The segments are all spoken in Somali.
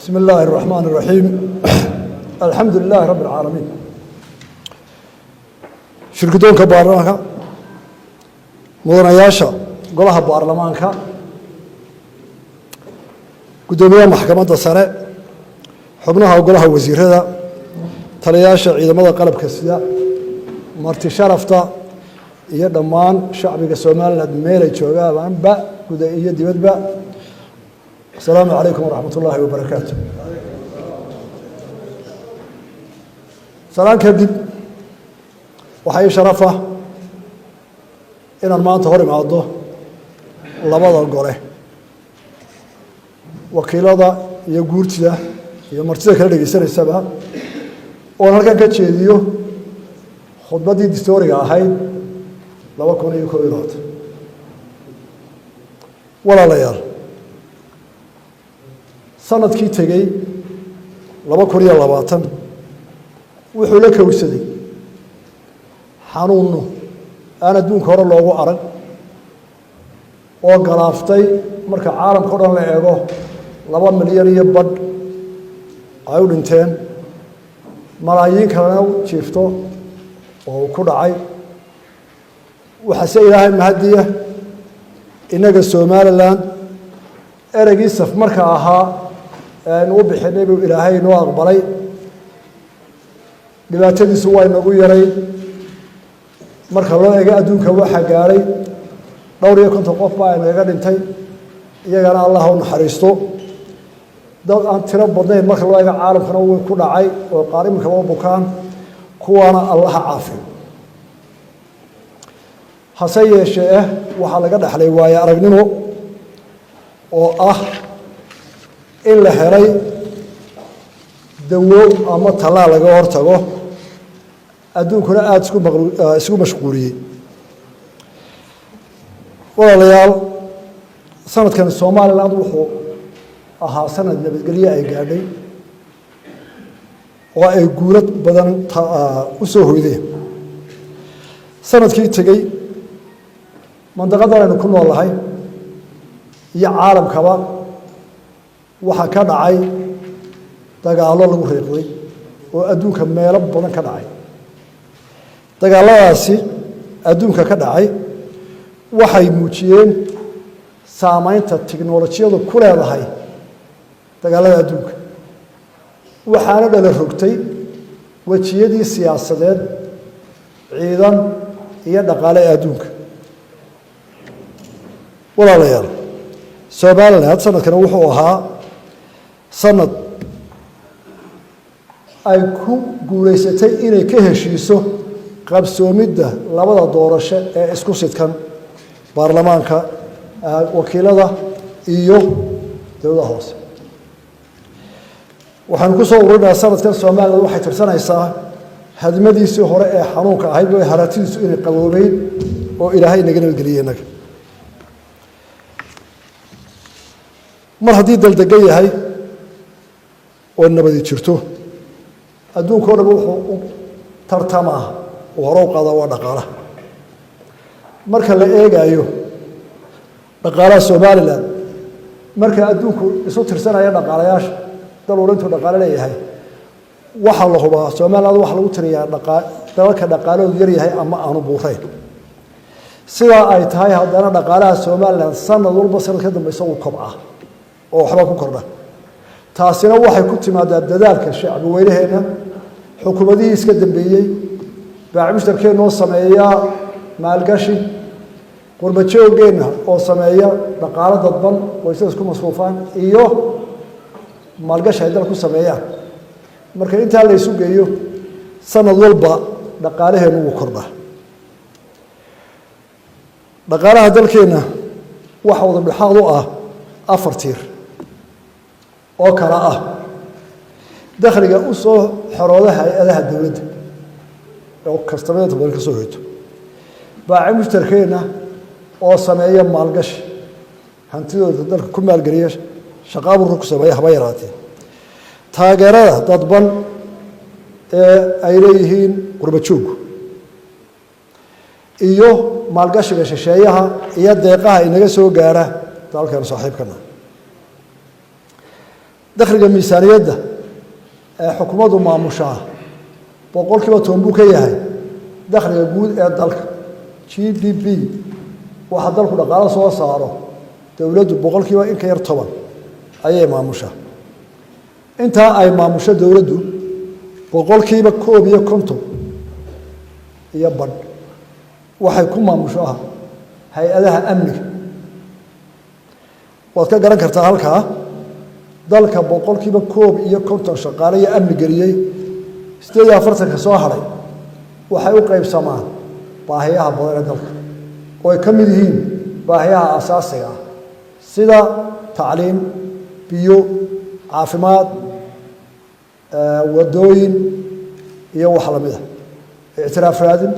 بسم الله الرحمن الرحيم الحمد لله رب العالمين شركتون كبارلمانka mudanayaasha golaha baarlamaanka gudoomiyaha maxkamadda sare xubnaha golaha wasiirada taliyayaasha ciidamada qalabka sida marti sharafta iyo dhammaan shacbiga Soomaaliland meel ay joogaanba gudaha iyo dibadba السلام عليكم ورحمة الله وبركاته سلام كدب وحي شرفه إن المانت هوري معضو لبضا القوله وكيل هذا يقول كذا يمرتزا كلا يسير السبعة وأنا كان كتشيديو خطبة دي دستورية هاي لو كون يكويرات ولا ليال sanadkii tagay 2020 wuxuu la kowsaday xanuuno aan adduunka hore loogu arag oo galaaftay marka caalamka oo dhan la eego 2 milyan iyo badh ay u dhinteen malaayiin kalena u jiifto oo ku dhacay waxa ilaahay mahadiya inaga Soomaaliland eragii saf marka ahaa oo bixinay buu ilaahay noo aqbalay dhibaatadiisu way nagu yaray marka loo eego adduunka waxa gaaray 250 qof baa inaga dhintay iyagana Allah u naxariisto dad aan tiro badnayn marka loo eego caalamkana uu ku dhacay oo qaarimka oo bukaan kuwana Allah caafiyo hase yeeshee waxa laga dhaxlay waaya aragnimo oo ah in la helay dawo ama talaal laga hortago adduunkuna aad isku mashquuliyay walaalayaal sanadkan Soomaaliland wuxuu ahaa sanad nabadgelyo ay gaadhay oo ay guulad badan u soo hoydeen sanadkii tagay mandaqada aynu ku noolahay iyo caalamkaba waxa ka dhacay dagaalo lagu reeqday oo adduunka meelo badan ka dhacay dagaaladaasi adduunka ka dhacay waxay muujiyeen saameynta tiknoolajiyadu ku leedahay dagaalada adduunka waxaana dhala rogtay wajiyadii siyaasadeed ciidan iyo dhaqaale adduunka walaalayaal Soomaaliland sanadkan wuxuu ahaa sanad ay ku guuleysatay inay ka heshiiso qabsoomidda labada doorasho ee isku sidkan baarlamaanka wakiilada iyo dawladda hoose waxaan ku soo ururinayaa sanadkan Soomaaliland waxay tirsanaysaa hadmadiisii hore ee xanuunka ahayd oo haratiisu inay qaboobeyn oo Ilaahay naga nabadgeliyay inaga mar haddii daldegan yahay oo nabadi jirto adduunka oo dhan wuxuu u tartamaa oo hore u qaada waa dhaqaalaha marka la eegayo dhaqaalaha Soomaaliland marka adduunku isu tirsanaya dhaqaalayaasha daluurintu dhaqaale leeyahay waxa la hubaa Soomaaliland waxa lagu tiriyaa dalalka dhaqaaloodu yar yahay ama aanu buurayn sida ay tahay haddana dhaqaalaha Soomaaliland sanad walba sanad ka dambaysa uu kobcaa oo waxba ku kordha taasina waxay ku timaadaa dadaalka shacbi weynaheena xukuumadii iska dambeeyay baaxmushtarkeena oo sameeya maalgashi qurbajooggeena oo sameeya dhaqaale dadban oo isku masruufaan iyo maalgashi ay dalku sameeyaan marka inta la isu geeyo sanad walba dhaqaalaheenu uu kordhaa dhaqaalaha dalkeena waxa wada dhexaad u ah 4 tiir oo kala ah dakhliga u soo xorooda hay'adaha dawladda oo kastamada badan ka soo hoyto baaci mushtarkeena oo sameeya maalgashi hantidooda dalka ku maalgeliya shaqaabo ruug sameeya haba yaraatee taageerada dadban ee ay leeyihiin qurbajoog iyo maalgashiga shisheeyaha iyo deeqaha inaga soo gaara dalkan saaxiibkana dakhliga miisaaniyadda ee xukuumaddu maamushaa boqolkiiba 10 buu ka yahay dakhliga guud ee dalka GDP waxa dalku dhaqaale soo saaro dawladdu boqolkiiba in ka yar 10 ayay maamushaa inta ay maamusho dawladdu boqolkiiba 50 iyo badh waxay ku maamushaa hay-adaha amniga waad ka garan kartaa halkaa dalka boqolkiiba 50 shaqaale iyo amni geliyay 48 ka soo haray waxay u qaybsamaan baahiyaha badan ee dalka oo ay ka mid yihiin baahiyaha asaasiga ah sida tacliin biyo caafimaad wadooyin iyo wax la mid ah ictiraaf raadin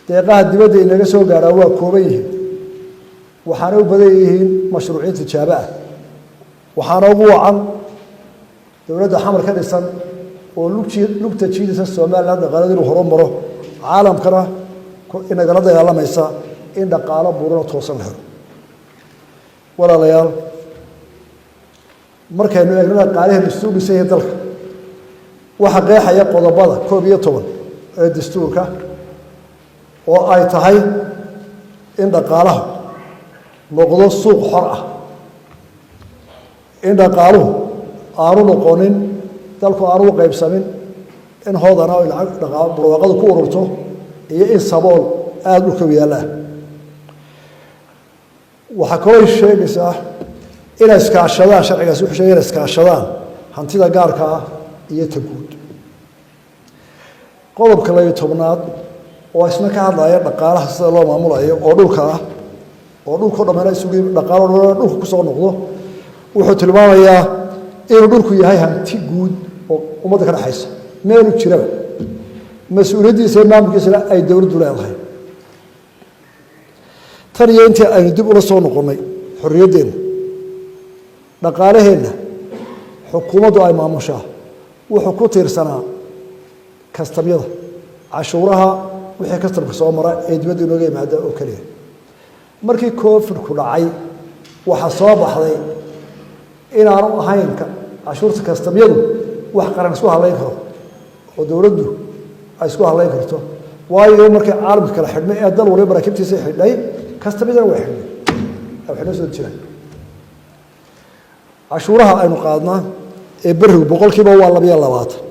deeqaha dibadda inaga soo gaaraa waa kooban yihiin waxaana u badan yihiin mashruuciin tijaabo ah waxaana ugu wacan dowladda xamar ka dhisan oo lugta jiidisa Soomaaliland dhaqaaladeedu inuu horumaro caalamkana inagala dagaalamaysa in dhaqaalo buuran oo toosan helo walaalayaal markaynu eegno dhaqaalaha dastuurkiisa dalka waxa qeexaya qodobada 12 ee dastuurka oo ay tahay in dhaqaalaha noqdo suuq xor ah in dhaqaaluhu aanu noqonin dalku aanu qaybsamin in hoodana oo lacag dhaqaal barwaaqadu ku ururto iyo in sabool aad u ka yaala waxa kale sheegaysaa in iskaashadaan sharcigaas wuxuu sheegay iskaashadaan hantida gaarka ah iyo taguud qodobka 12aad oo isna ka hadlaya dhaqaalaha sida loo maamulayo oo dhulka ah oo dhulka dhammaan isugu dhaqaalo dhulka ku soo noqdo wuxuu tilmaamayaa inuu dhulku yahay hanti guud oo ummadda ka dhaxaysa meel u jira mas'uuliyadiisa maamulkiisa ay dawladdu leedahay tan iyo intii aynu dib ula soo noqonay xorriyadeena dhaqaalaheena xukuumaddu ay maamushaa wuxuu ku tiirsanaa kastamyada cashuuraha wixii kastamka soo mara ee dibadda inooga yimaada oo kaliya markii COVID-ku dhacay waxa soo baxday inaanu ahayn cashuurta kastamyadu wax qaran isku halayn karo oo dawladdu ay isku halayn karto waayo markii caalamka kala xidhmay ee dal waliba barakibtiisa xidhay kastamyadana way xidhay waxna soo jiraan cashuuraha aynu qaadnaa ee barigu boqolkiiba waa 22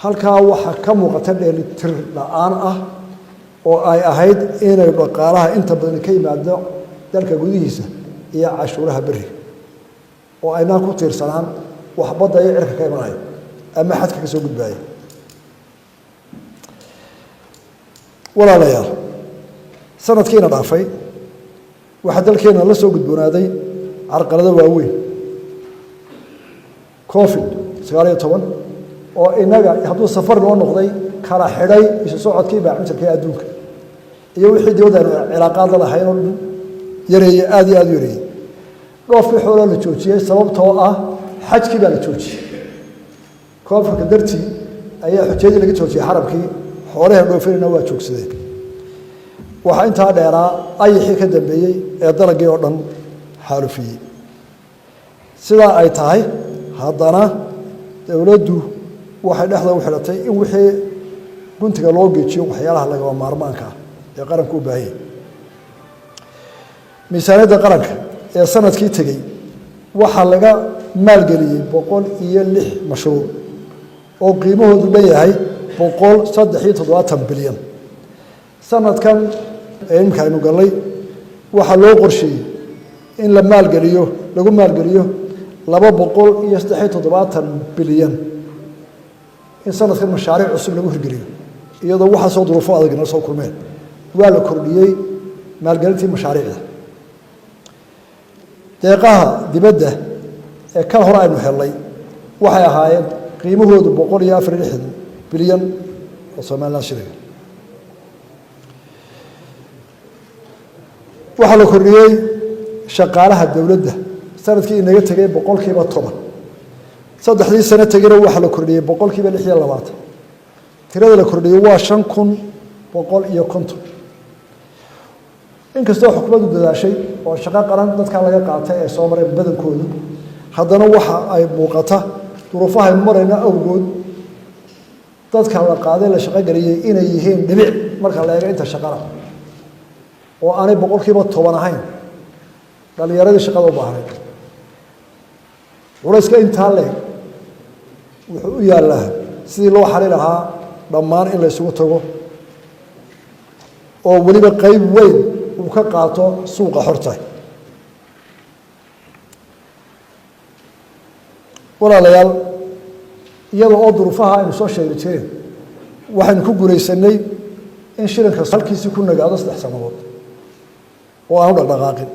halkaa waxa ka muuqata dheelitir la'aan ah oo ay ahayd inay dhaqaalaha inta badan ka yimaado dalka gudihiisa iyo cashuuraha bariga oo ayna ku tiirsanaan wax badda ay cirka ka imanay ama xadka ka soo gudbay walaalayaal sanadkiina dhaafay waxa dalkeena la soo gudboonaaday carqalado waaweyn COVID-19 oo inaga hadduu safar noo noqday kala xidhay isu socodkii baaxinta adduunka iyo wixii dawladda cilaaqaad la lahayn oo yareeyay aad iyo aad u yareeyay dhoofkii xoolaha la joojiyay sababtoo ah xajkii baa la joojiyay koonfurka dartii ayaa xujayadii laga joojiyay xarabkii xoolaha dhoofina waa joogsadeen waxa intaa dheeraa ayixii ka dambeeyay ee dalagii oo dhan xaalufiyay sidaa ay tahay haddana dawladdu waxay dhexda u xiratay in wixii guntiga loo geejiyo waxyaalaha laga maarmaanka ee qaranku u baahan yahay miisaaniyadda qaranka ee sanadkii tagay waxa laga maalgeliyay 106 mashruuc oo qiimahoodu leeyahay 173 bilyan sanadkan imka aynu galay waxa loo qorsheeyay in la maalgeliyo lagu maalgeliyo 273 bilyan in sanadkan mashaariic cusub lagu hirgeliyo iyadoo waxa soo duruufo adag soo kulmeen waa la kordhiyay maalgelintii mashaariicda deeqaha dibadda ee ka hor aynu helay waxay ahaayeen qiimahoodu 164 bilyan oo Soomaaliland shilin waxa la kordhiyay shaqaalaha dawladda sanadkii inaga tagay 10% saddexdii sano tagayna waxa la kordhiyay 26 tirada la kordhiyay waa 5150 inkastoo xukuumaddu dadaashay oo shaqo qaran dadka laga qaatay ee soo maray badankoodu haddana waxa ay muuqata duruufaha ay marayna awgood dadka la qaaday la shaqo geliyay inay yihiin dhibic marka la eego inta shaqada oo aanay boqolkiiba 10 ahayn dhalinyaradii shaqada u baahnayd culayska intaa leeg wuxuu u yaallaa sidii loo xali lahaa dhammaan in la isugu tago oo weliba qayb weyn uu ka qaato suuqa xorta walaalayaal iyadoo oo duruufaha aynu soo sheegi jireen waxaynu ku guulaysanay in shilinka halkiisii ku nagaado 3 sanadood oo aanu dhaqdhaqaaqin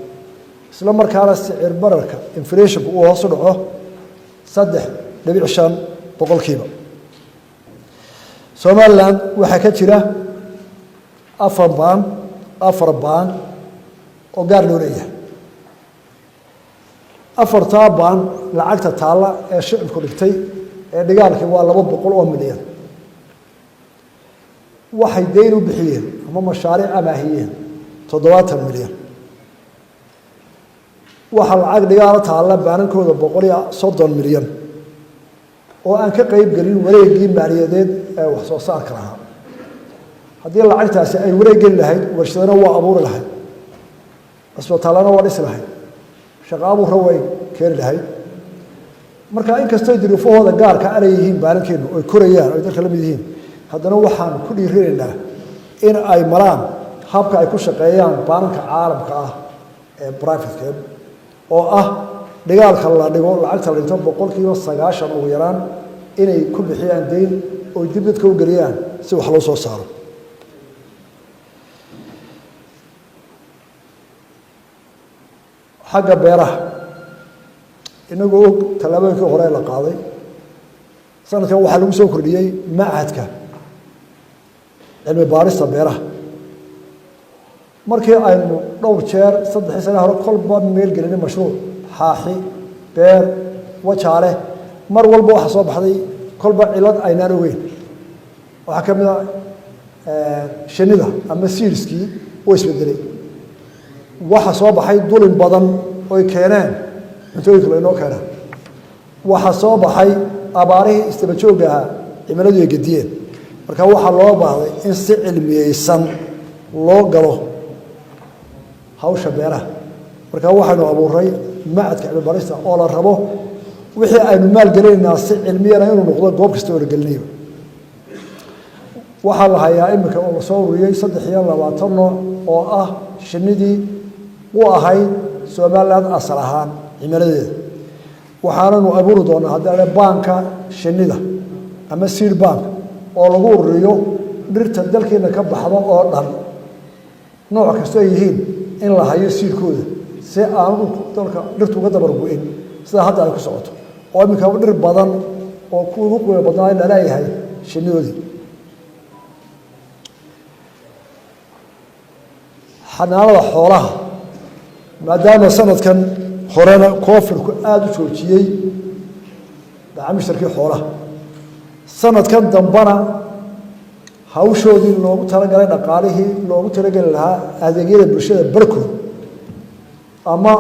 isla markaana sicir bararka inflationku uu hoos u dhaco 3.5 boqolkiiba Somaliland waxaa ka jira 4 baan oo gaar loo leeyahay 4 baan lacagta taala ee shicibku dhigtay ee dhigaalkii waa 200 oo milyan waxay deyn u bixiyeen ama mashaariic amaahiyeen 70 milyan waxa lacag dhigaal taala baanankooda 130 milyan oo aan ka qayb galin wareegii maaliyadeed ee wax soo saarka lahaa haddii lacagtaasi ay wareegin lahayd warshadana waa abuuri lahayd isbitaalana waa dhisi lahayd shaqo abuur way keeni lahayd marka in kastoo duruufahooda gaarka ah yihiin baalankeenu oo korayaan oo dadka la mid yihiin haddana waxaan ku dhiirinaynaa in ay maraan habka ay ku shaqeeyaan baalanka caalamka ah ee private oo ah dhigaalka la dhigo lacagta la dhinto boqolkiiba 90 ugu yaraan inay ku bixiyaan deyn oo dib dadka u galiyaan si wax loo soo saaro xagga beeraha inagoo og tallaabooyinkii hore la qaaday sanadkan waxaa lagu soo kordhiyey machadka cilmi baarista beeraha markii aynu dhowr jeer 3 sano hore kolba meel gelinay mashruuc xaaxi beer wajaale mar walba waxa soo baxday kolba cilad aynaan ogeyn waxa ka mid ah shinida ama seedskii oo isbedelay waxa soo baxay dulin badan oo keeneen cuntooyinka loo keenay waxa soo baxay abaarihii istaba joogaha cimiladu ay gediyeen marka waxa loo baahday in si cilmiyeysan loo galo hawsha beeraha marka waxaanu abuuray macadka cilmi baarista oo la rabo wixii aynu maal galeynaa si cilmiyana inuu noqdo goob kasta oo la gelinayo waxaa la hayaa imika oo la soo ururiyey 23 nooc oo ah shinidii u ahayd Somaliland asal ahaan cimiladeeda waxaanu abuuri doonaa hadda baanka shinida ama seed bank oo lagu ururiyo dhirta dalkeena ka baxdo oo dhan nooc kasta yihiin in la hayo seedkooda si aanu dalka dhirtu uga dabar go'in sida hadda ay ku socoto oo imika dhir badan oo ku ugu qoyo badan la leeyahay shinidoodii xanaanada xoolaha maadaama sanadkan horena koofirku aad u joojiyay macaamiishtarkii xoolaha sanadkan dambana hawshoodii loogu talagalay dhaqaalihii loogu talagali lahaa adeegyada bulshada barkood ama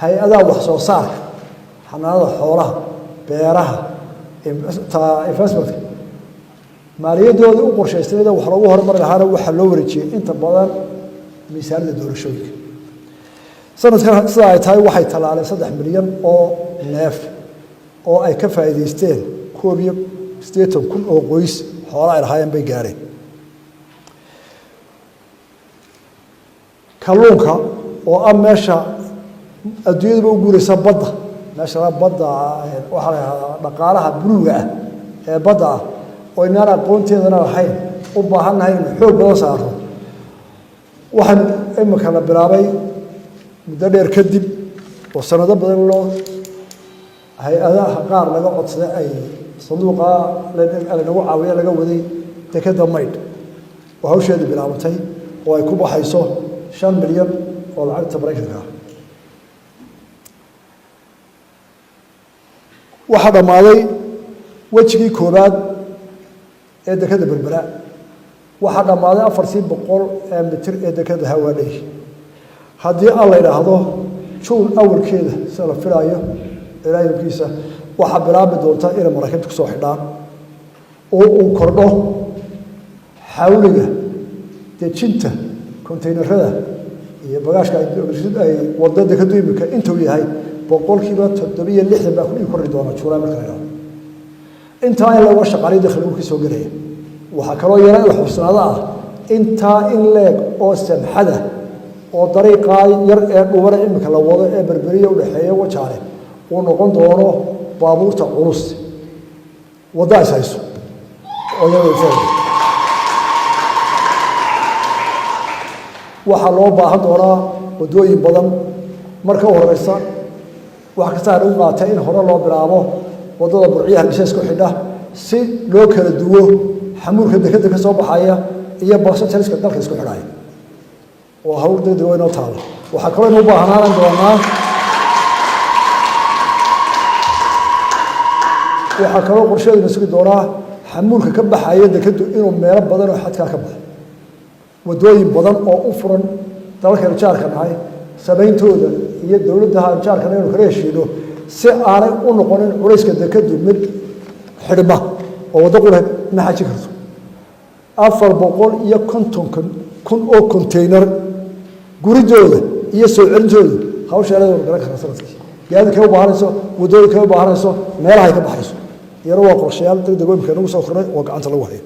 hay-adaha wax soo saarka xanaanada xoolaha beeraha investmentka maaliyadooda u qorshaysnayda wax loogu horumari lahaana waxaa loo wareejiyey inta badan miisaanida doorashooyinka sanadkan sida ay tahay waxay talaaleen 3 milyan oo neef oo ay ka faa'iideysteen 180,000 oo qoys xoolo ay lahaayeen bay gaareen kalluunka oo ah meesha adduunyada u guuraysa badda meesha badda waxa la yiraahdaa dhaqaalaha buluuga ah ee badda ah oo inaan aqoonteedana lahayn u baahannahay in xoog badan saaro waxaan imika la bilaabay muddo dheer kadib oo sanado badan loo hay-adaha qaar laga codsaday ay sanduuqa lagu caawiya laga waday dekada maydh oo hawsheedu bilaabantay oo ay ku baxayso 5 milyan oo lacagta Mareykanka ah waxa dhamaaday wajigii koobaad ee dekada berbera waxa dhamaaday 400 mitir ee dekada Hawaadey haddii aan la yiraahdo juun awalkeeda sida la filayo ilaahay kiisa waxa bilaabmi doonta in maraakiibtu soo xidhaan oo uu kordho xawliga dejinta konteynerada iyo bagaashka ay wadada ka duumika intuu yahay boqolkiiba 76 baa ku dhig kordhi doona juulaa marka la inta ay lagu shaqaalay dakhligu ka soo galay waxa kaloo yara la xusnaada inta in leeg oo samxada oo dariiqa yar ee dhuwara imika la wado ee berberiyo u dhaxeeyo wajaale uu noqon doono baabuurta culus wada ayayso oo yar waxa loo baahan doonaa wadooyin badan marka horeysa wax kasta ay u qaatay in hore loo bilaabo wadada burciyaha bishaasku xidha si loo kala duwo xamuulka dekada ka soo baxaya iyo baasajariska dalka isku xidhay oo hawl degdeg weyn oo taalo waxa kale oo u baahanaan doonaa waxa kale oo qorsheedu sugi doonaa xamuulka ka baxaya dekadu inuu meelo badan oo xadka ka baxo wadooyin badan oo u furan dalka jaarka nahay sabayntooda iyo dawladda jaarka inuu kala heshiido si aanay u noqonin culayska dekadu mid xidhma oo wada qura ma xaji karto 450 kun oo container guridooda iyo soo celintooda hawsha la garan kara sanadkii gaadiidka u baahanayso wadooyinka u baahanayso meelaha ay ka baxayso yar waa qorshayaal degdeg weyn ka soo qornay oo gacanta lagu hayo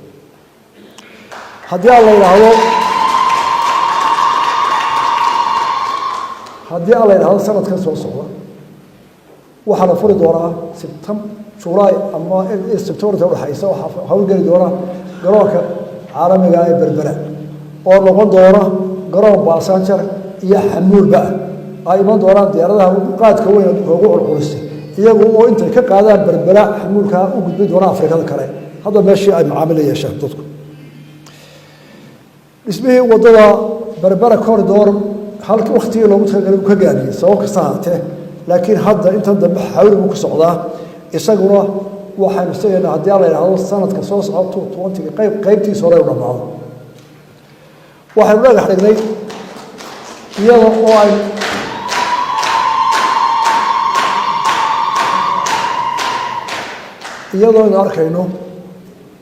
haddii alla yiraahdo sanadkan soo socda waxa la furi doonaa September July ama September u dhaxaysa waxa hawlgeli doona garoonka caalamiga ah ee Berbera oo noqon doona garoon baasanjar iyo xamuulba ay iman doonaan diyaaradaha qaadka weyn oo ugu culculistay iyagu oo intay ka qaadaan Berbera xamuulka u gudbi doona Afrikada kale hadda meeshii ay macaamil yeeshaan dadku ismihii wadada Berbera corridor halkii waqtiga loogu talagalay ka gaariyay sabab kasta haatee laakiin hadda inta dambe xawli ku socdaa isaguna waxaan isagana hadii la yiraahdo sanadka soo socdo 20 qaybtiisa hore u dhamaado waxaan laga xidhnay iyadoo oo ay iyadoo aan arkayno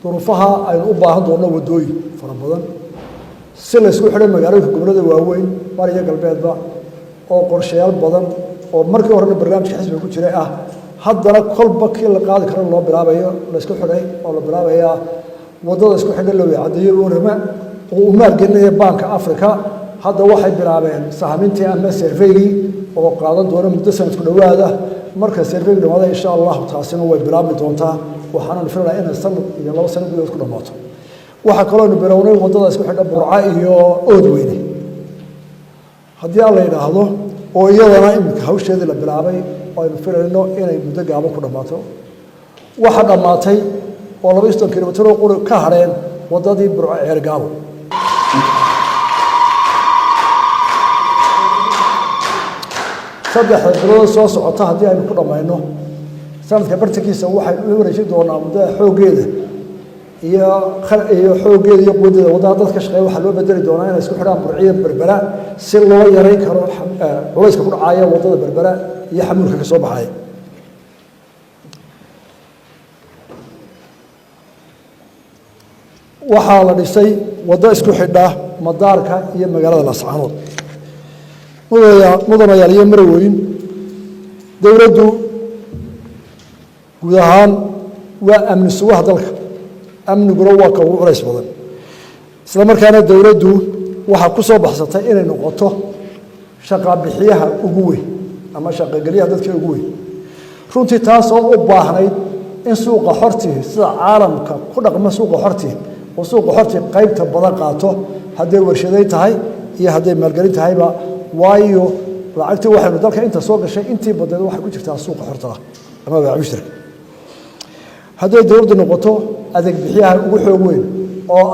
duruufaha ay u baahan doono wadooyin fara badan si la isku xidhay magaalooyinka gobolada waaweyn bariga galbeedba oo qorshayaal badan oo markii hore barnaamijka xisbiga ku jiray haddana kolba kii la qaadi karo loo bilaabayo la isku xidhay oo la bilaabaya wadada isku xidhay loo yacadeeyo warama oo u maalgelinaya Banka Afrika hadda waxay bilaabeen sahamintii ama survey oo qaadan doona muddo sanad ku dhawaada marka survey dhamaada insha Allah taasina way bilaabi doontaa waxaan filayaa in sanad iyo 2 sano gudahood ku dhamaato waxa kale oo bilownay wadada isku xidha Burca iyo Oodweyne haddii la yiraahdo oo iyadana imika hawsheeda la bilaabay oo ay filayno inay muddo gaaban ku dhamaato waxa dhamaatay oo 200 kilomitir oo qori ka hareen wadadii Burca ceer gaabo saddex bilood soo socota haddii aynu ku dhamayno sanadka bartankiisa waxay u wareejin doonaa muddo xoogeeda iyo xoogeeda iyo quwadda wadada dadka shaqeeya waxa loo bedeli doonaa inay isku xidhaan Burciya Berbera si loo yareyn karo culayska ku dhacaya wadada Berbera iyo xamuulka ka soo baxay waxaa la dhisay wada isku xidha madaarka iyo magaalada Laascaanood mudanayaal iyo marweyn dawladdu guud ahaan waa amni suwaha dalka amniguna waa ka ugu culays badan isla markaana dawladdu waxa ku soo baxsatay inay noqoto shaqa bixiyaha ugu weyn ama shaqa galiyaha dadka ugu weyn runtii taas oo u baahnayd in suuqa xortii sida caalamka ku dhaqma suuqa xortii oo suuqa xortii qaybta badan qaato haddii warshaday tahay iyo haddii maalgelin tahayba waayo lacagtii waxaynu dalka inta soo gashay intii badan waxay ku jirtaa suuqa xorta ama baac mushtarka haddii dawladdu noqoto adeeg bixiyaha ugu xoog weyn oo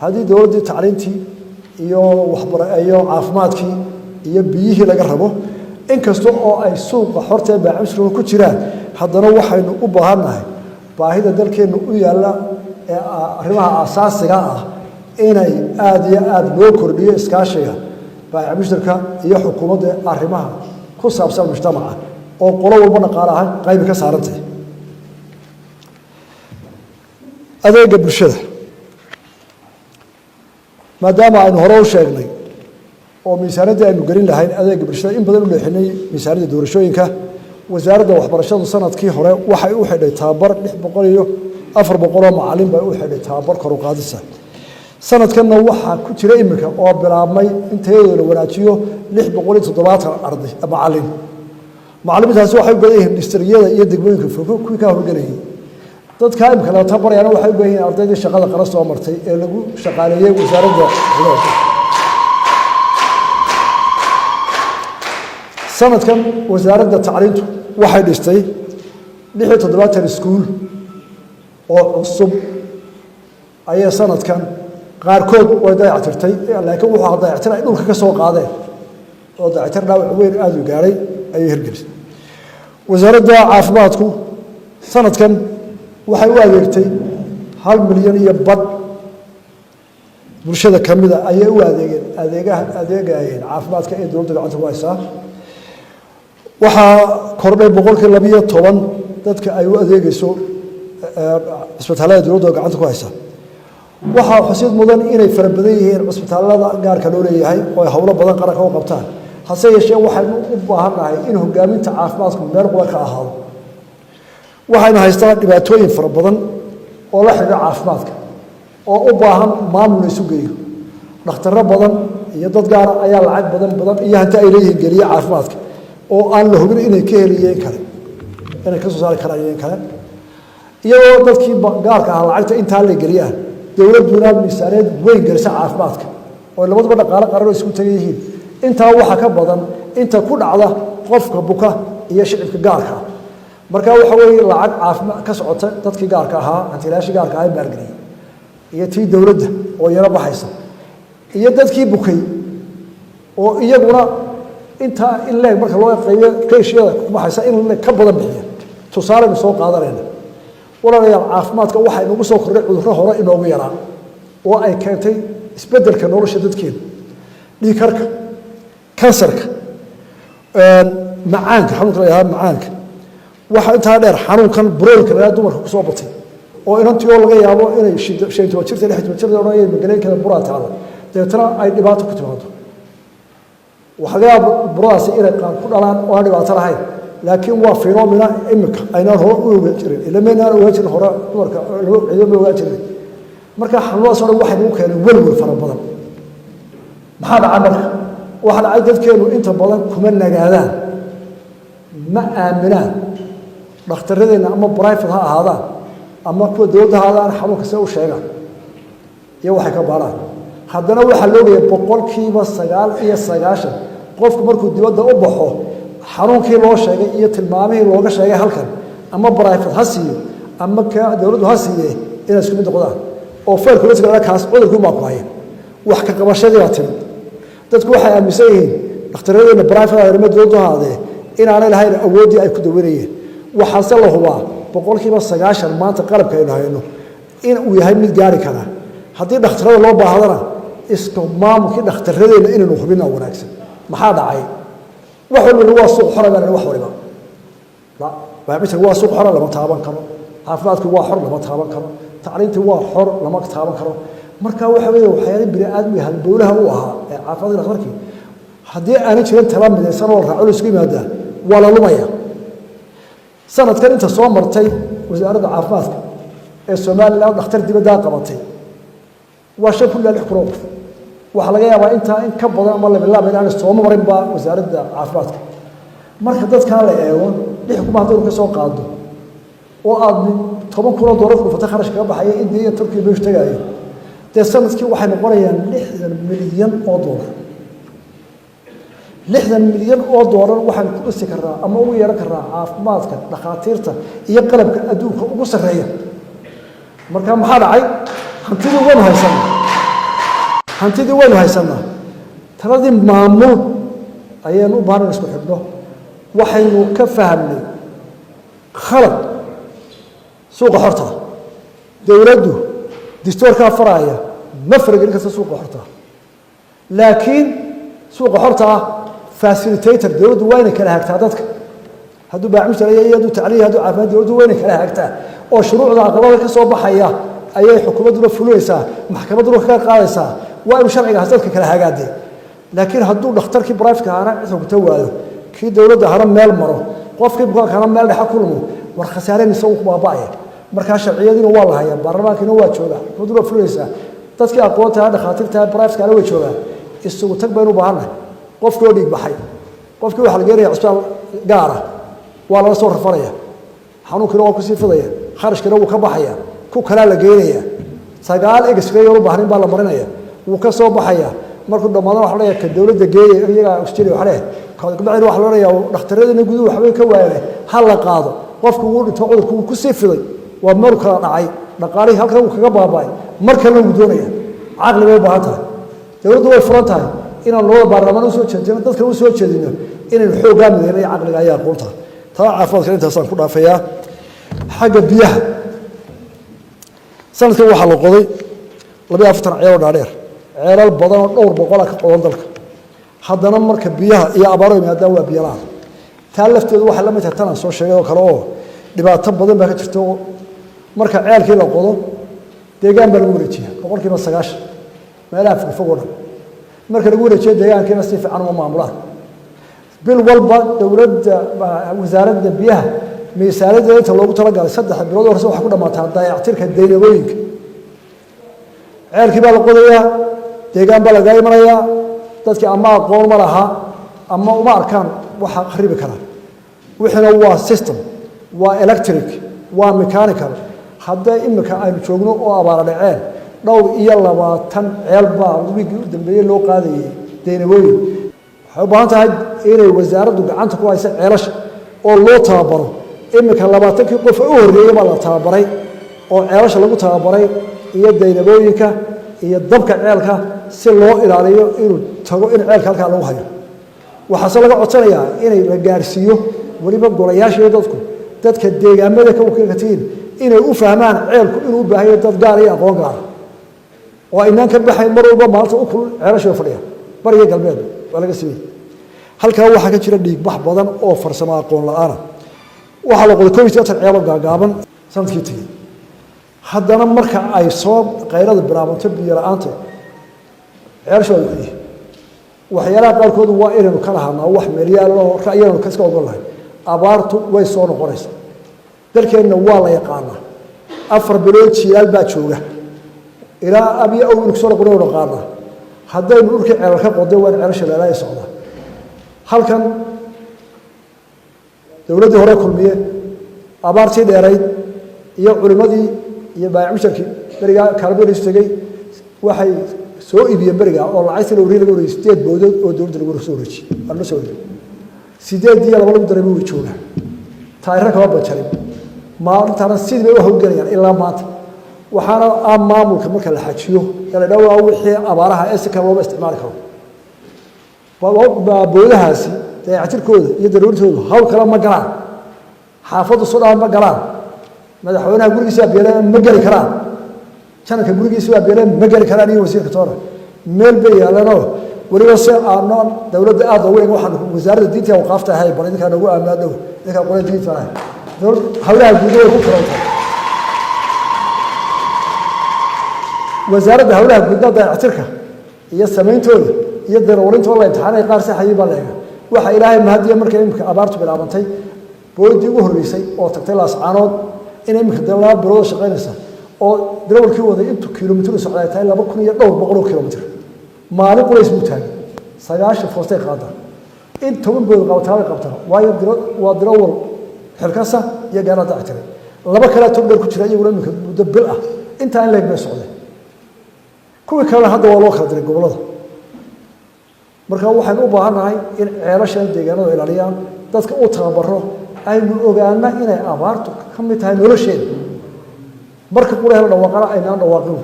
haddii dawladdu tacliintii iyo waxbarashada caafimaadkii iyo biyihii laga rabo inkastoo oo ay suuqa xorta baac mushtarka ku jiraan haddana waxaynu u baahanahay baahida dalkeenu u yaala ee arrimaha asaasiga inay aad iyo aad loo kordhiyo iskaashiga baac mushtarka iyo xukuumadda arrimaha ku saabsan mujtamaca oo qolo walba dhaqaale ahaan qayb ka saarantay adeega bulshada maadaama aynu hore u sheegnay oo miisaanadii aynu gelin lahayn adeega bulshada in badan u leexinay miisaanada doorashooyinka wasaaradda waxbarashadu sanadkii hore waxay u xidhay tababar 600 iyo 400 macallin bay u xidhay tababar kor u qaadisa sanadkanna waxaa ku jira imika oo bilaabmay inteedoo la wanaajiyo 670 arday macallimiintaasi waxay u badan yihiin distriyada iyo degmooyinka fog kuwii ka howlgelayay dadka imika la tabarayana waxay u baahan yihiin ardaydii shaqada qaran soo martay ee lagu shaqaaleeyay wasaaradda sanadkan wasaaradda tacliintu waxay dhistay 67 iskuul oo cusub ayay sanadkan qaarkood way dayactirtay laakiin waxa dayactir ay dhulka ka soo qaadeen oo dayactir dhaawac weyn aad u gaaray ayay hirgelisay wasaaradda caafimaadku sanadkan waxay u adeegtay 1 milyan iyo bad bulshada kamida ayay u adeegayeen caafimaadka ee dowladda gacanta ku haysaa waxaa kordhay 12% dadka ay u adeegayso isbitaalada dowladda gacanta ku haysaa waxaa xusid mudan inay fara badan yihiin isbitaalada gaarka loo leeyahay oo ay hawlo badan qaranka u qabtaan hase yeeshee waxaynu u baahanahay in hogaaminta caafimaadku meel qura ka ahaado waxaynu haystaa dhibaatooyin fara badan oo la xiriira caafimaadka oo u baahan maamul isu geeyo dhakhtarro badan iyo dad gaar ah ayaa lacag badan iyo hanti ay leeyihiin geliya caafimaadka oo aan la hubin inay ka heliyeen kale inay ka soo saari karaan kale iyadoo dadkii gaarka ah lacagta intaa la geliyaan dowladuna miisaaneed weyn gelisa caafimaadka oo labadaba dhaqaale qaran isku tagay yihiin intaa waxa ka badan inta ku dhacda qofka buka iyo shicibka gaarka ah marka waxa weeye lacag caafimaad ka socota dadkii gaarka ahaa hantilaashii gaarka ahaa maalgeliyay iyo tii dowladda oo yara baxaysa iyo dadkii bukay oo iyaguna inta in leeg marka loo qaybiyo keeshiyada baxaysa in leeg ka badan bixiya tusaale soo qaadanayna walaalayaal caafimaadka waxa inagu soo kordhay cudurro hore inoogu yaraa oo ay keentay isbeddelka nolosha dadkeena dhiigkarka kansarka macaanka xanuunka la yidhahdo macaanka waxa intaa dheer xanuunkan buroolka la dumarka ku soo batay oo inantii oo laga yaabo inay 5 jirta 6 jirta oo ay magaleekada buraa taalo deetana ay dhibaato ku timaado waxa laga yaabo buraasi inay qaar ku dhalaan oo aan dhibaato lahayn laakiin waa phenomena imika ayna hore u ogaan jirin ilaa ogaan jirin hore dumarka ciidamo ogaan jirin marka xanuunadaas oo waxay u keeneen walwal fara badan maxaa dhacay marka waxa dhacay dadkeenu inta badan kuma nagaadaan ma aaminaan dhakhtarradeena ama private ha ahaadaan ama kuwa dowladda ha ahaadaan xanuunka si u sheegaan iyo waxay ka baaraan haddana waxaa loo leeyahay 99% qofku markuu dibadda u baxo xanuunkii loo sheegay iyo tilmaamihii looga sheegay halkan ama private ha siiyo ama ka dowladdu ha siiye inay isku mid noqdaan oo farku la socda kaas cudurku ma ku haya wax ka qabashadii waa timid dadku waxay aaminsan yihiin dhakhtarradeena private ah dowladdu haadee inaanay lahayn awoodii ay ku daweynayeen waxaase la hubaa 99% maanta qalabka aynu hayno in uu yahay mid gaari kara haddii dhakhtarada loo baahdana isku maamulkii dhakhtarradeena inaynu hubinaa wanaagsan maxaa dhacay wax walba waa suuq xor ah wax walba la baa waa suuq xor lama taaban karo caafimaadku waa xor lama taaban karo tacliintu waa xor lama taaban karo marka waxa weeye waxyaalo bini aadmi hal dowlaha u ahaa ee caafimaadka dhakhtarkii haddii aanay jirin taban midaysan oo raaco isku yimaada waa la lumaya sanadkan inta soo martay wasaaradda caafimaadka ee Soomaaliland dhakhtar dibadda qabatay waa shan kun lix kun waxa laga yaabaa inta in ka badan ama la bilaabo inaan soo marin ba wasaaradda caafimaadka marka dadka la eego lix kun haddii ka soo qaado oo aad 10 kun doolar ku fatay kharash ka baxay India Turkiga bay tagayeen de sanadkii waxay noqonayaan 60 milyan oo doolar 60 milyan oo doolar waxaan ku dhisi karaa ama ugu yeeran karaa caafimaadka dhakhaatiirta iyo qalabka adduunka ugu sareeya marka maxaa dhacay hantidii waynu haysanaa taladii maamul ayaan u baahan isku xidhno waxaynu ka fahamnay khalad suuqa xorta dowladdu distoorka faraya ma faragelin karto suuqa xorta laakiin suuqa xorta facilitator dowladdu waa inay kala hagtaa dadka hadduu baacmushtar iyo hadduu tacliin hadduu caafimaad dowladdu weyna kala hagtaa oo shuruucda caqabada ka soo baxaya ayay xukuumadduna fulinaysaa maxkamadduna kaga qaadaysaa waa inuu sharcigaas dadka kala hagaadee laakiin hadduu dhakhtarkii baraafitka ahana cid xugta waayo kii dowladda hana meel maro qofkii bukaanka hana meel dhexa ku lumo war khasaareen isagu ku baaba'aya markaa sharciyadiina waa la hayaa baarlamaankiina waa joogaa xukuumadduna fulinaysaa dadkii aqoonta dhakhaatiirta baraafitkana way joogaan isugu tag baynu u baahannahay qofkii oo dhiig baxay qofkii waxaa la geenaya cusbitaal gaara waa laga soo rafanaya xanuunkiina waa kusii fidaya kharashkiina wuu ka baxaya ku kalaa la geenaya 9 egisga yar u baahnin baa la marinaya wuu ka soo baxaya markuu dhamaado waxa la leeyahay ka dawladda geeyay iyaga Australia waxa leeyahay kabacdi waxa la leeyahay dhakhtaradina guduhu waxbay ka waayeen hal la qaado qofku uu dhinto cudurku ku sii fiday waa mar kala dhacay dhaqaalihi halkan uu kaga baabay marka la gudoonaya aqli way baahan tahay dawladdu way furan tahay inaan loo baarlamaan u soo jeedino dadka u soo jeedino inaan xoogaa mideynay aqliga ayaa aqoonta taa caafimaadka intaasaan ku dhaafayaa xagga biyaha sanadkan waxaa la qoday 24 ceelo dhaadheer ceelal badan oo dhowr boqol ka qodan dalka haddana marka biyaha iyo abaaro yimaadaan waa biyo la'aan taa lafteedu waxa la mid ah tan soo sheegay oo kale oo dhibaato badan baa ka jirto marka ceelkii la qodo deegaan baa lagu wareejiyaa boqolkiiba 9 meelaha fog oo dhan marka lagu wareejiyo deegaankiina si fiican u maamulaan bil walba dawladda wasaaradda biyaha miisaaniyadda inta loogu talagalay 3 bilood oo waxa ku dhamaataa dayactirka deynagooyinka ceelkii baa la qodayaa deegaan baa laga imanayaa dadkii ama aqoon ma laha ama uma arkaan waxa kharibi kara wixina waa system waa electric waa mechanical hadda imika aynu joogno oo abaara dhaceen dhowr iyo 20 ceel baa wigi u dambeeyay loo qaadayay deynagooyin waxay u baahan tahay inay wasaaraddu gacanta ku hayso ceelasha oo loo tababaro imika 20 qof oo horeeyay baa la tababaray oo ceelasha lagu tababaray iyo deynagooyinka iyo dabka ceelka si loo ilaaliyo inuu tago in ceelka halka lagu hayo waxa laga codsanayaa inay la gaarsiiyo waliba golayaasha dadka deegaamada ka wakiilkatiin inay u fahmaan ceelku inuu u baahan yahay dad gaar iyo aqoon gaar oo inaan ka baxay mar walba maanta u kul ceelasha fadhiya bariga galbeed waa laga siiyay halka waxa ka jira dhiig bax badan oo farsamo aqoon la'aan waxa la qoday 12 ceelo gaagaaban sanadkii tagay haddana marka ay soo qayrada bilaabanto biyo la'aanta ceelasha waxyaalaha qaarkood waa inaynu kala hadnaa wax meelyaal oo ra'yaynu ka iska ogolahay abaartu way soo noqonaysaa dalkeenna waa la yaqaanaa 4 bilood jiilaal baa jooga ilaa abiya oo inuu soo noqonayo qaarna haddaynu dhulka ceelal ka qoday waan ceelasha leedahay socda halkan dawladdii hore kulmiye abaartii dheerayd iyo culimadii iyo baayacmushtarkii bariga kaalbeed istagay waxay soo iibiyeen bariga oo lacagta loo riixay lagu 8 boodood oo dawladda lagu soo wareejiyay alla soo wareejiyay 8 iyo laba lagu dareemay way joogaa taayirka waa bajaray maantana sidii ay u hawlgalayaan ilaa maanta waxaana maamulka marka la xajiyo kala dhawaa wixii abaaraha ee si kale loo isticmaali karo boodahaasi dayactirkooda iyo daruurtooda hawl kala ma galaan xaafadu soo dhaan ma galaan madaxweynaha gurigiisa beelaan ma gali karaan janka gurigiisa waa beelaan ma gali karaan iyo wasiirka toona meel bay yaalano waliba si aano dawladda aad u weyn waxaan wasaaradda diinta oo qaafta ahay bal idinka nagu aamaado idinka qolada diinta ah hawlaha gudaha ku koranta wasaaradda hawlaha gudaha dayactirka iyo sameeyntooda iyo darawalintooda la imtixaanay qaar saxayay baa leeyahay waxa ilaahay mahadiya markay imka abaartu bilaabantay boodii ugu horeysay oo tagtay laascaanood inay imka dalaa bilood shaqeynaysa oo darawalkii waday intuu kiiloomitir socday tahay 2,200 kiiloomitir maalin qulays buu taagay 9 foostay qaada in 10 bood qabtaa waayo waa darawal xilkasa iyo gaarada actiray laba kala togdheer ku jira iyaguna imka muddo bil ah inta aan leegma socday kuwa kale hadda waa loo kala diray gobolada marka waxaan u baahanahay in ceelasha deegaanada ilaaliyaan dadka u tababaro aynu ogaana inay abaartu ka mid tahay nolosheeda marka qulaha dhawaaqana aynaan dhawaaqin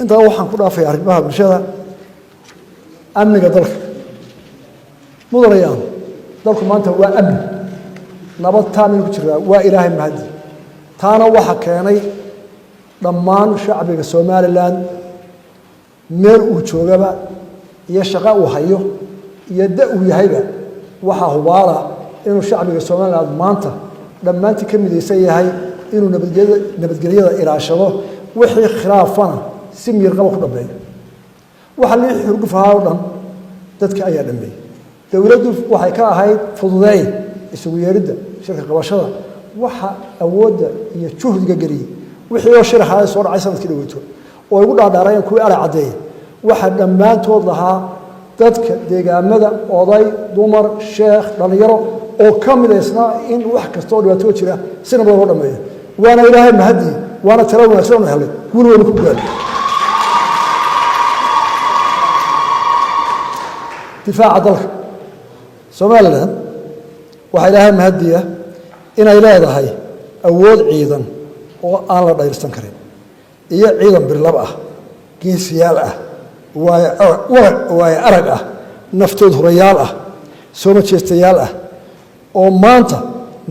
inta waxaan ku dhaafay arrimaha bulshada amniga dalka mudanayaan dalku maanta waa amni nabad taami ku jira waa ilaahay mahadi taana waxa keenay dhammaan shacbiga Soomaaliland meel uu joogaba iyo shaqo uu hayo iyo da uu yahayba waxaa hubaala inuu shacbiga Soomaaliland maanta dhammaantii ka midaysan yahay inuu nabadgelyada ilaashado wixii khilaafana si miyir qabo ku dhameeyo waxa la xurgufaha oo dhan dadka ayaa dhameeyay dawladdu waxay ka ahayd fududeyn isugu yeeridda shirka qabashada waxa awoodda iyo juhdiga galiyay wixii oo shirxaay soo dhacay sanadkii dhaweyto oo ugu dhaadhaarayeen kuwii ara cadeeyay waxa dhammaantood lahaa dadka deegaamada oday dumar sheekh dhalinyaro oo ka midaysnaa in wax kasta oo dhibaato jira si nabad loo dhameeyo waana ilaahay mahadi waana talo wanaagsan oo helay guul weyn ku gaadhay difaaca dalka Soomaaliland waxa ilaahay mahadiya inay leedahay awood ciidan oo aan la dhayrsan karin iyo ciidan birlab ah geesiyaal ah waay arag ah naftood hurayaal ah soo majeestayaal ah oo maanta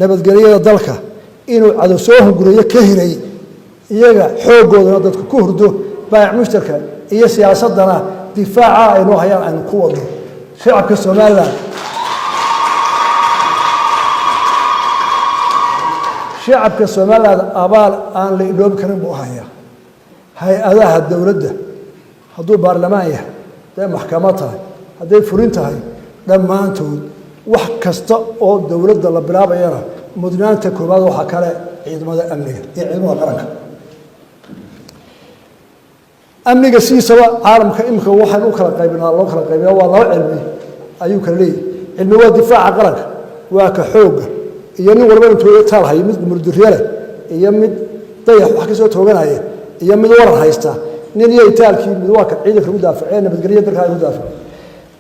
nabadgelyada dalka inuu cadow soo hunguriyo ka hiray iyaga xoogoodana dadku ku hurdo baayac mushtarka iyo siyaasadana difaaca ay noo hayaan aynu ku wadno shacabka Soomaaliland shacabka Soomaaliland abaal aan la iloobi karin buu hayaa hay-adaha dawladda hadduu baarlamaan yahay hadday maxkamad tahay hadday furin tahay dhammaantood wax kasta oo dawladda la bilaabayana mudnaanta koowaad waxaa kale ciidamada amniga iyo ciidamada qaranka amniga siisaba caalamka imika waxaan u kala qaybinaa loo kala qaybiyaa waa laba cilmi ayuu kala leeyahay cilmi waa difaaca qaranka waa ka xooga iyo nin walba intuu taal hay mid murduriyale iyo mid dayax wax ka soo tooganaya iyo mid waran haysta nin iyo itaalkii mid waa ka ciidanka u daafacay nabadgelyada dalka ay u daafacay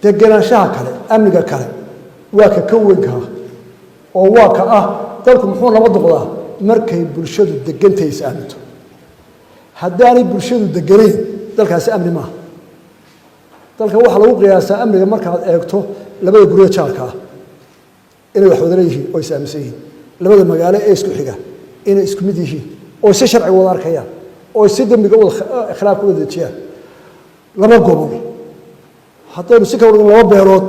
deganaanshaha kale amniga kale waa ka weynka oo waa ka ah dalku muxuu laba doqdaa markay bulshadu degantaysa aaminto haddaanay bulshadu deganeyn dalkaasi amni maaha dalka waxa lagu qiyaasaa amniga markaad eegto labada guryo jaarka ah inay wax wada leeyihiin oo isaaminsan yihiin labada magaalo ee isku xiga inay isku mid yihiin oo si sharci wada arkayaan oo si dambiga wada khilaaf ku wada dejiyaan laba gobol haddaynu si kala laba beelood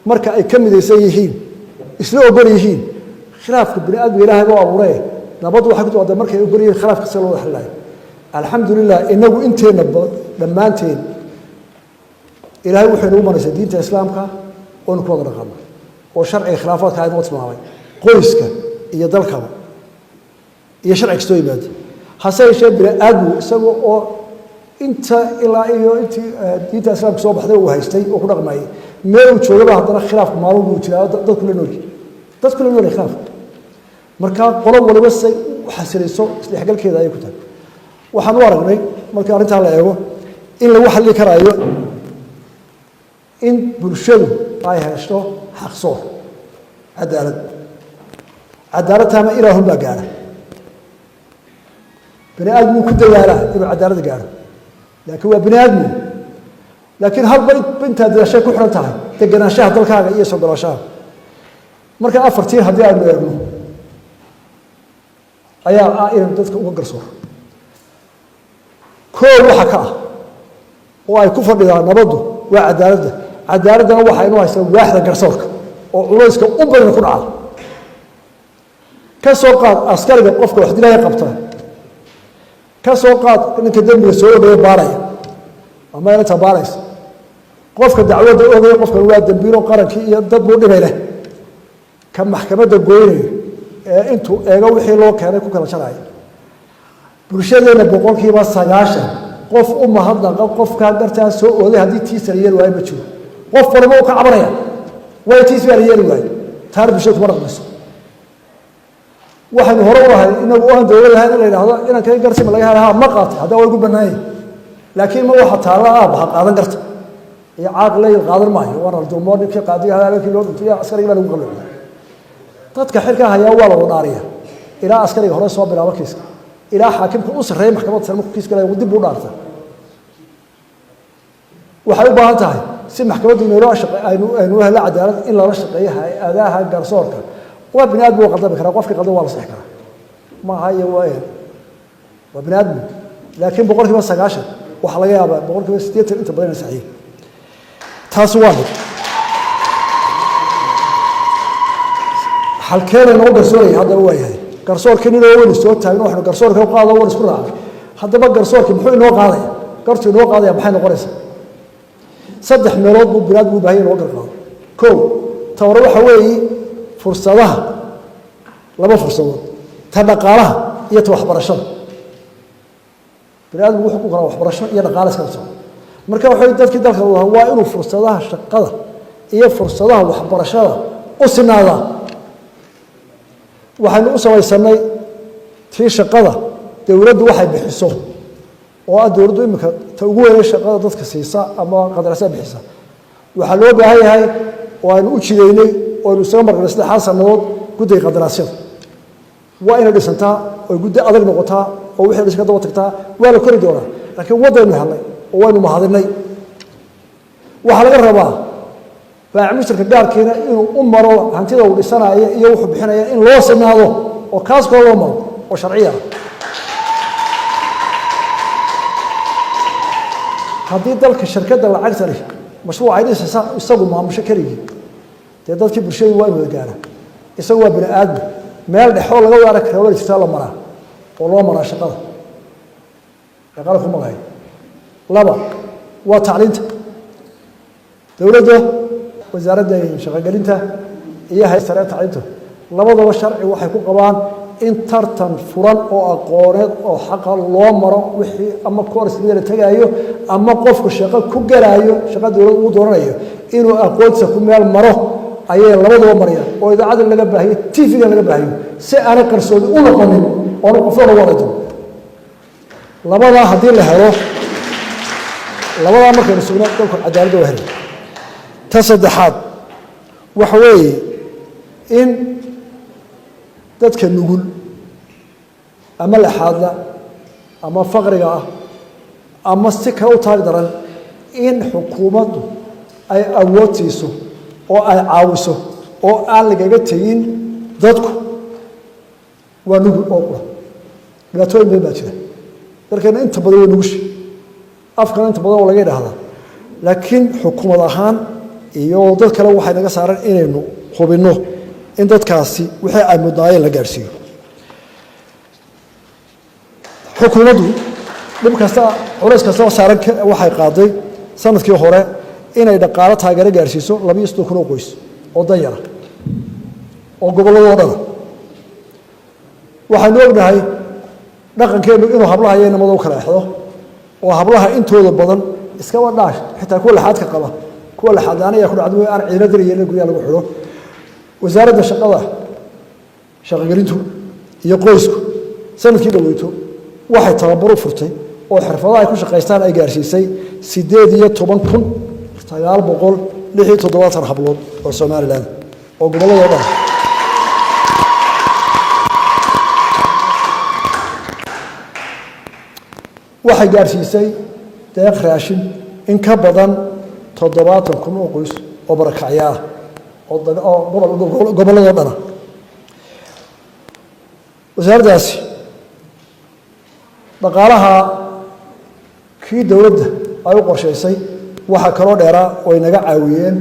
marka ay ka midaysan yihiin isla ogol yihiin khilaafka bini aadmiga ilaahay buu abuuray nabadu waxay ku timaada markay ogol yihiin khilaafka si loo xalinayo alxamdulilah inagu inteena dhammaanteen ilaahay wuxuu inuu maray diinta islaamka oo ku wada dhaqano oo sharci khilaafaadka ay wadmaamay qoyska iyo dalkaba iyo sharci kastoo yimaado hase yeeshee bini aadmigu isagoo oo inta ilaa iyo intii diinta islaamka soo baxday uu haystay oo ku dhaqmayay meel uu joogaba haddana khilaafku maalin buu jiraa dadku la nool khilaaf marka qolo waliba say u xasilayso isdhexgalkeeda ay ku tahay waxaan u aragnay markii arrintaa la eego in lagu xalli karaayo in bulshadu ay hesho xaqsoor cadaalad taama ilaahun baa gaara bini aadmigu ku dadaalaa inuu cadaalad gaaro laakiin waa bini aadmigu laakiin halba intaad dadaashay ku xiran tahay deganaanshaha dalkaaga iyo soo galaashaha marka afartii haddii aynu eegno ayaa ah inaynu dadka uga garsooro koow waxa ka ah oo ay ku fadhidaan nabaddu waa cadaaladdana waxaynu haysaa waaxda garsoorka oo culayska u badan ku dhaca ka soo qaad askariga qofka wax dilaya qabta ka soo qaad ninka dembiga soo dhaweey baaraya ama inta baaraysa qofka dacwadda ogaya qofka waa dambiilo qarankii iyo dad buu dhibay leh ka maxkamadda gooynaya ee intuu eego wixii loo keenay ku kala jaraya bulshadeena boqolkiiba 90 qof u mahadnaqa qofka gartaa soo ooday haddii tiisa yeel waay ma jiro qof walba uu ka cabaraya way tiisa yeel waay taar bulshadu ma raqmayso waxaan hore u lahayn inagu aan dawladaha in la yiraahdo inaan ka garsimo laga helaha ma qaatay hadaa way ugu banaayeen laakiin ma waxa taala baha qaadan karta iyo caaqlay qaadan maayo waana dulmood ka qaadiyaha halkii loo dhintay askariga lagu qalay dadka xilka haya waa la wadaariya ilaa askariga hore soo bilaabo kiiska ilaa xaakimka u sareeyay maxkamadda sare markuu kiiska laga dib u dhaartay waxay u baahan tahay si maxkamaddu inoo aynu hela cadaalad in lala shaqeeyo hay'adaha garsoorka waa bini aadmi qaldan kara qofka qaldan waa la sax kara ma hayo waa bini aadmi laakiin boqolkiiba 90 waxa laga yaabaa boqolkiiba 80 inta badan saxiix taas waa mid halkeena noo garsooraya haddaba waa yahay garsoorkii nin oo weyn soo taagno waxnu garsoorka u qaado war isku raacay haddaba garsoorkii muxuu inoo qaadaya gartu inoo qaadaya maxay noqonaysaa saddex meelood buu bilaad buu baahay inoo garqaado kow tawar waxa weeye fursadaha laba fursadood ta dhaqaalaha iyo ta waxbarashada bilaad wuxuu ku qoraa waxbarasho iyo dhaqaale iska soo marka waxay dadkii dalka waa inuu fursadaha shaqada iyo fursadaha waxbarashada u sinaada waxaanu u samaysanay tii shaqada dawladdu waxay bixiso oo dawladdu imika ta ugu weyn shaqada dadka siisa ama qadarasa bixisa waxa loo baahan yahay oo aan u jideynay oo uu soo marnay saddex sanadood guddiga qadaraasada waa inay dhisantaa oo guddi adag noqotaa oo wixii dhiska daba tagtaa waa la kori doonaa laakiin wadaynu helnay oo waynu mahadinay waxa laga rabaa baacmushtarka gaarkiina inuu u maro hantida uu dhisanayo iyo wuxuu bixinaya in loo sinaado oo kaas kale loo maro oo sharciya haddii dalka shirkadda lacagta leh mashruuc ay dhisaysa isagu maamusho keligii dee dadkii bulshada waa inuu gaara isagu waa bini aadmi meel dhexoo laga waara karo wala jirtaa la maraa oo loo maraa shaqada shaqada ku magay laba waa tacliinta dawladda wasaaradda shaqagelinta iyo hay'adda tacliinta labadaba sharci waxay ku qabaan in tartan furan oo aqooneed oo xaq loo maro wixii ama course la tagaayo ama qofku shaqo ku galaayo shaqada dawladda uu dooranayo inuu aqoonta ku meel maro ayay labadaba mariyaan oo idaacada laga baahiyo TV-ga laga baahiyo si aan qarsoodi u noqonin oo qofna wadato labada hadii la helo labada marka rasuulna dalka cadaaladda waa helay ta saddexaad waxa weeye in dadka nugul ama laxaadla ama faqriga ah ama si kale u taag daran in xukuumaddu ay awood siiso oo ay caawiso oo aan lagaga tegin dadku waa nugul oo qura dhibaatooyin baa jira dalkeena inta badan waa nugusha afkana inta badan oo laga yidhaahdaa laakiin xukuumad ahaan iyo dad kale waxay naga saaran inaynu hubinno in dadkaasi wixii ay mudnaayeen la gaarsiiyo xukuumaddu dhib kasta culays kasta saaran waxay qaaday sanadkii hore inay dhaqaale taageero gaarsiiso 200 kun oo qoys oo danyara oo gobolladoo dhan waxaanu ognahay dhaqankeenu inuu hablaha iyo nimada u kala exdo oo hablaha intooda badan iska wadaash xitaa kuwa laxaadka qaba kuwa laxaadaanaya ku dhacdo aan ciidana diriyeen guriga lagu xiro wasaaradda shaqagelintu iyo qoysku sanadkii dhaweyto waxay tababar u furtay oo xirfadaha ay ku shaqeystaan ay gaarsiisay 8,976 hablood oo Soomaaliland oo gobolada dhan waxay gaarsiisay deeq raashin in ka badan 70,000 oo qoys oo barakacaya oo gobolada dhan wasaaraddaasi dhaqaalaha kii dawladda ay u qorshaysay waxa kaloo dheeraa oo ay naga caawiyeen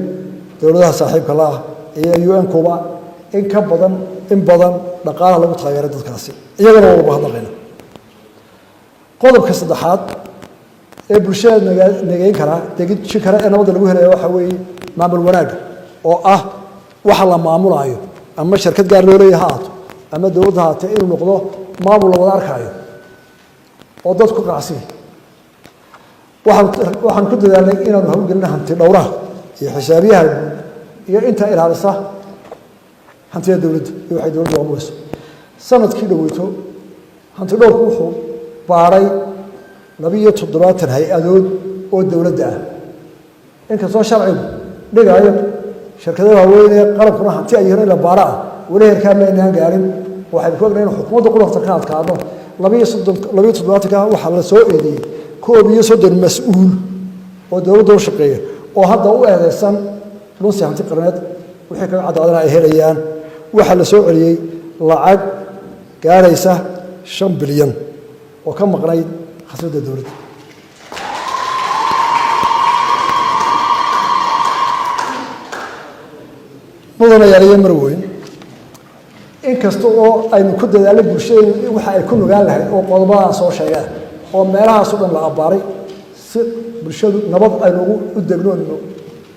dawladaha saaxiibka la ah iyo UN-kuba in ka badan dhaqaalaha lagu taageeray dadkaasi iyagana waa mahadnaqayna qodobka saddexaad ee bulshada nagayn kara degid kara ee nabadda lagu helayo waxa weeye maamul wanaag oo ah waxa la maamulayo ama shirkad gaar loo leeyahay ama dawladda haatee inuu noqdo maamul la wada arkayo oo dadku qacsi waxaan ku dadaalnay inaanu hawlgelino hanti dhowraha iyo xisaabiyaha iyo inta ilaalisa hantida dawladda iyo waxay dawladdu maamulayso sanadkii dhaweyto hanti dhowrku wuxuu baaray 270 hay-adood oo dawladda ah inkastoo sharcigu dhigayo shirkadaha waaweyn ee qalabkuna hanti ay yihiin la baara wali heerkaa maynaan gaarin waxay ku ognaayeen xukuumadda qulafta ka adkaado 270 waxa la soo eedeeyay 31 mas'uul oo dawladda u shaqeeya oo hadda u eedeysan lunsi hanti qarneed wixii ka cadaadana ay helayaan waxa la soo celiyay lacag gaaraysa 5 bilyan oo ka maqnayd khasnada dawladda mudana yaariye marweyn inkasta oo aynu ku dadaalay bulshada waxa ay ku nugaan lahayd oo qodobada soo sheegay oo meelahaas oo dhan la abaaray si bulshadu nabad aynu u degno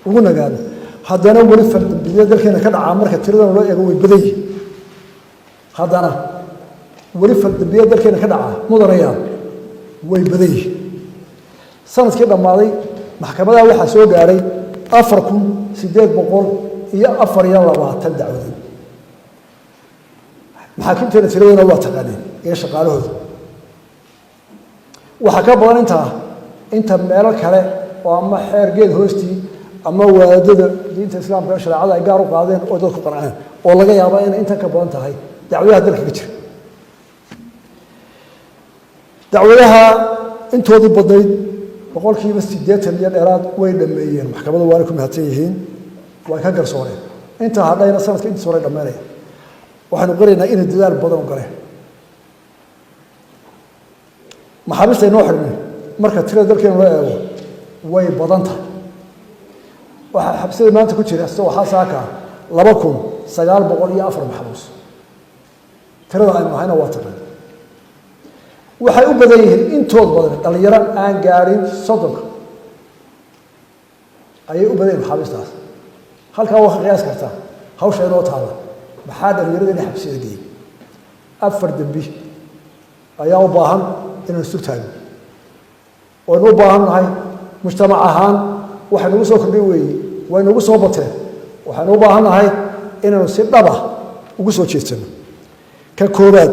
ugu nagaano haddana wali fardambiye dalkeena ka dhacaa marka tiradan loo eego way badan yihiin haddana wali fardambiye dalkeena ka dhacaa mudanaya way badan yihiin sanadkii dhammaaday maxkamadaha waxaa soo gaaray 4824 dacwadood maxaakiimteena tiradooda waa taqaaneen iyo shaqaalahooda waxaa ka badan inta meelo kale oo ama xeer geed hoostii ama wadaadada diinta islaamka ee shareecada ay gaar u qaadeen oo dadku qanceen oo laga yaabo inay inta ka badan tahay dacwadaha dalka ka jira dacwadaha intoodii badnayd boqolkiiba 80 iyo dheeraad way dhameeyeen maxkamadu waa ku mahadsan yihiin way ka garsooreen inta hadhayna sanadka inta soo dhameeyay waxaanu qoraynaa in dadaal badan galeen maxaabiista inoo xirmeen marka tirada dalkeena loo eego way badan tahay waxa xabsida maanta ku jira waxa saaka 2904 maxbuus tirada aynu hayna waa taqaan waxay u badan yihiin intood badan dhalinyaro aan gaarin 30 ayay u badan maxaabiistaas halkaa waa qiyaas kartaa hawsha inoo taala maxaa dhalinyarada inay xabsida geeyay afar dambi ayaa u baahan inaan isu taagno oo u baahan nahay mujtamac ahaan waxa nagu soo kordhay weeye way nagu soo bateen waxaan u baahan nahay inaanu si dhab ah ugu soo jeedsano ka koobaad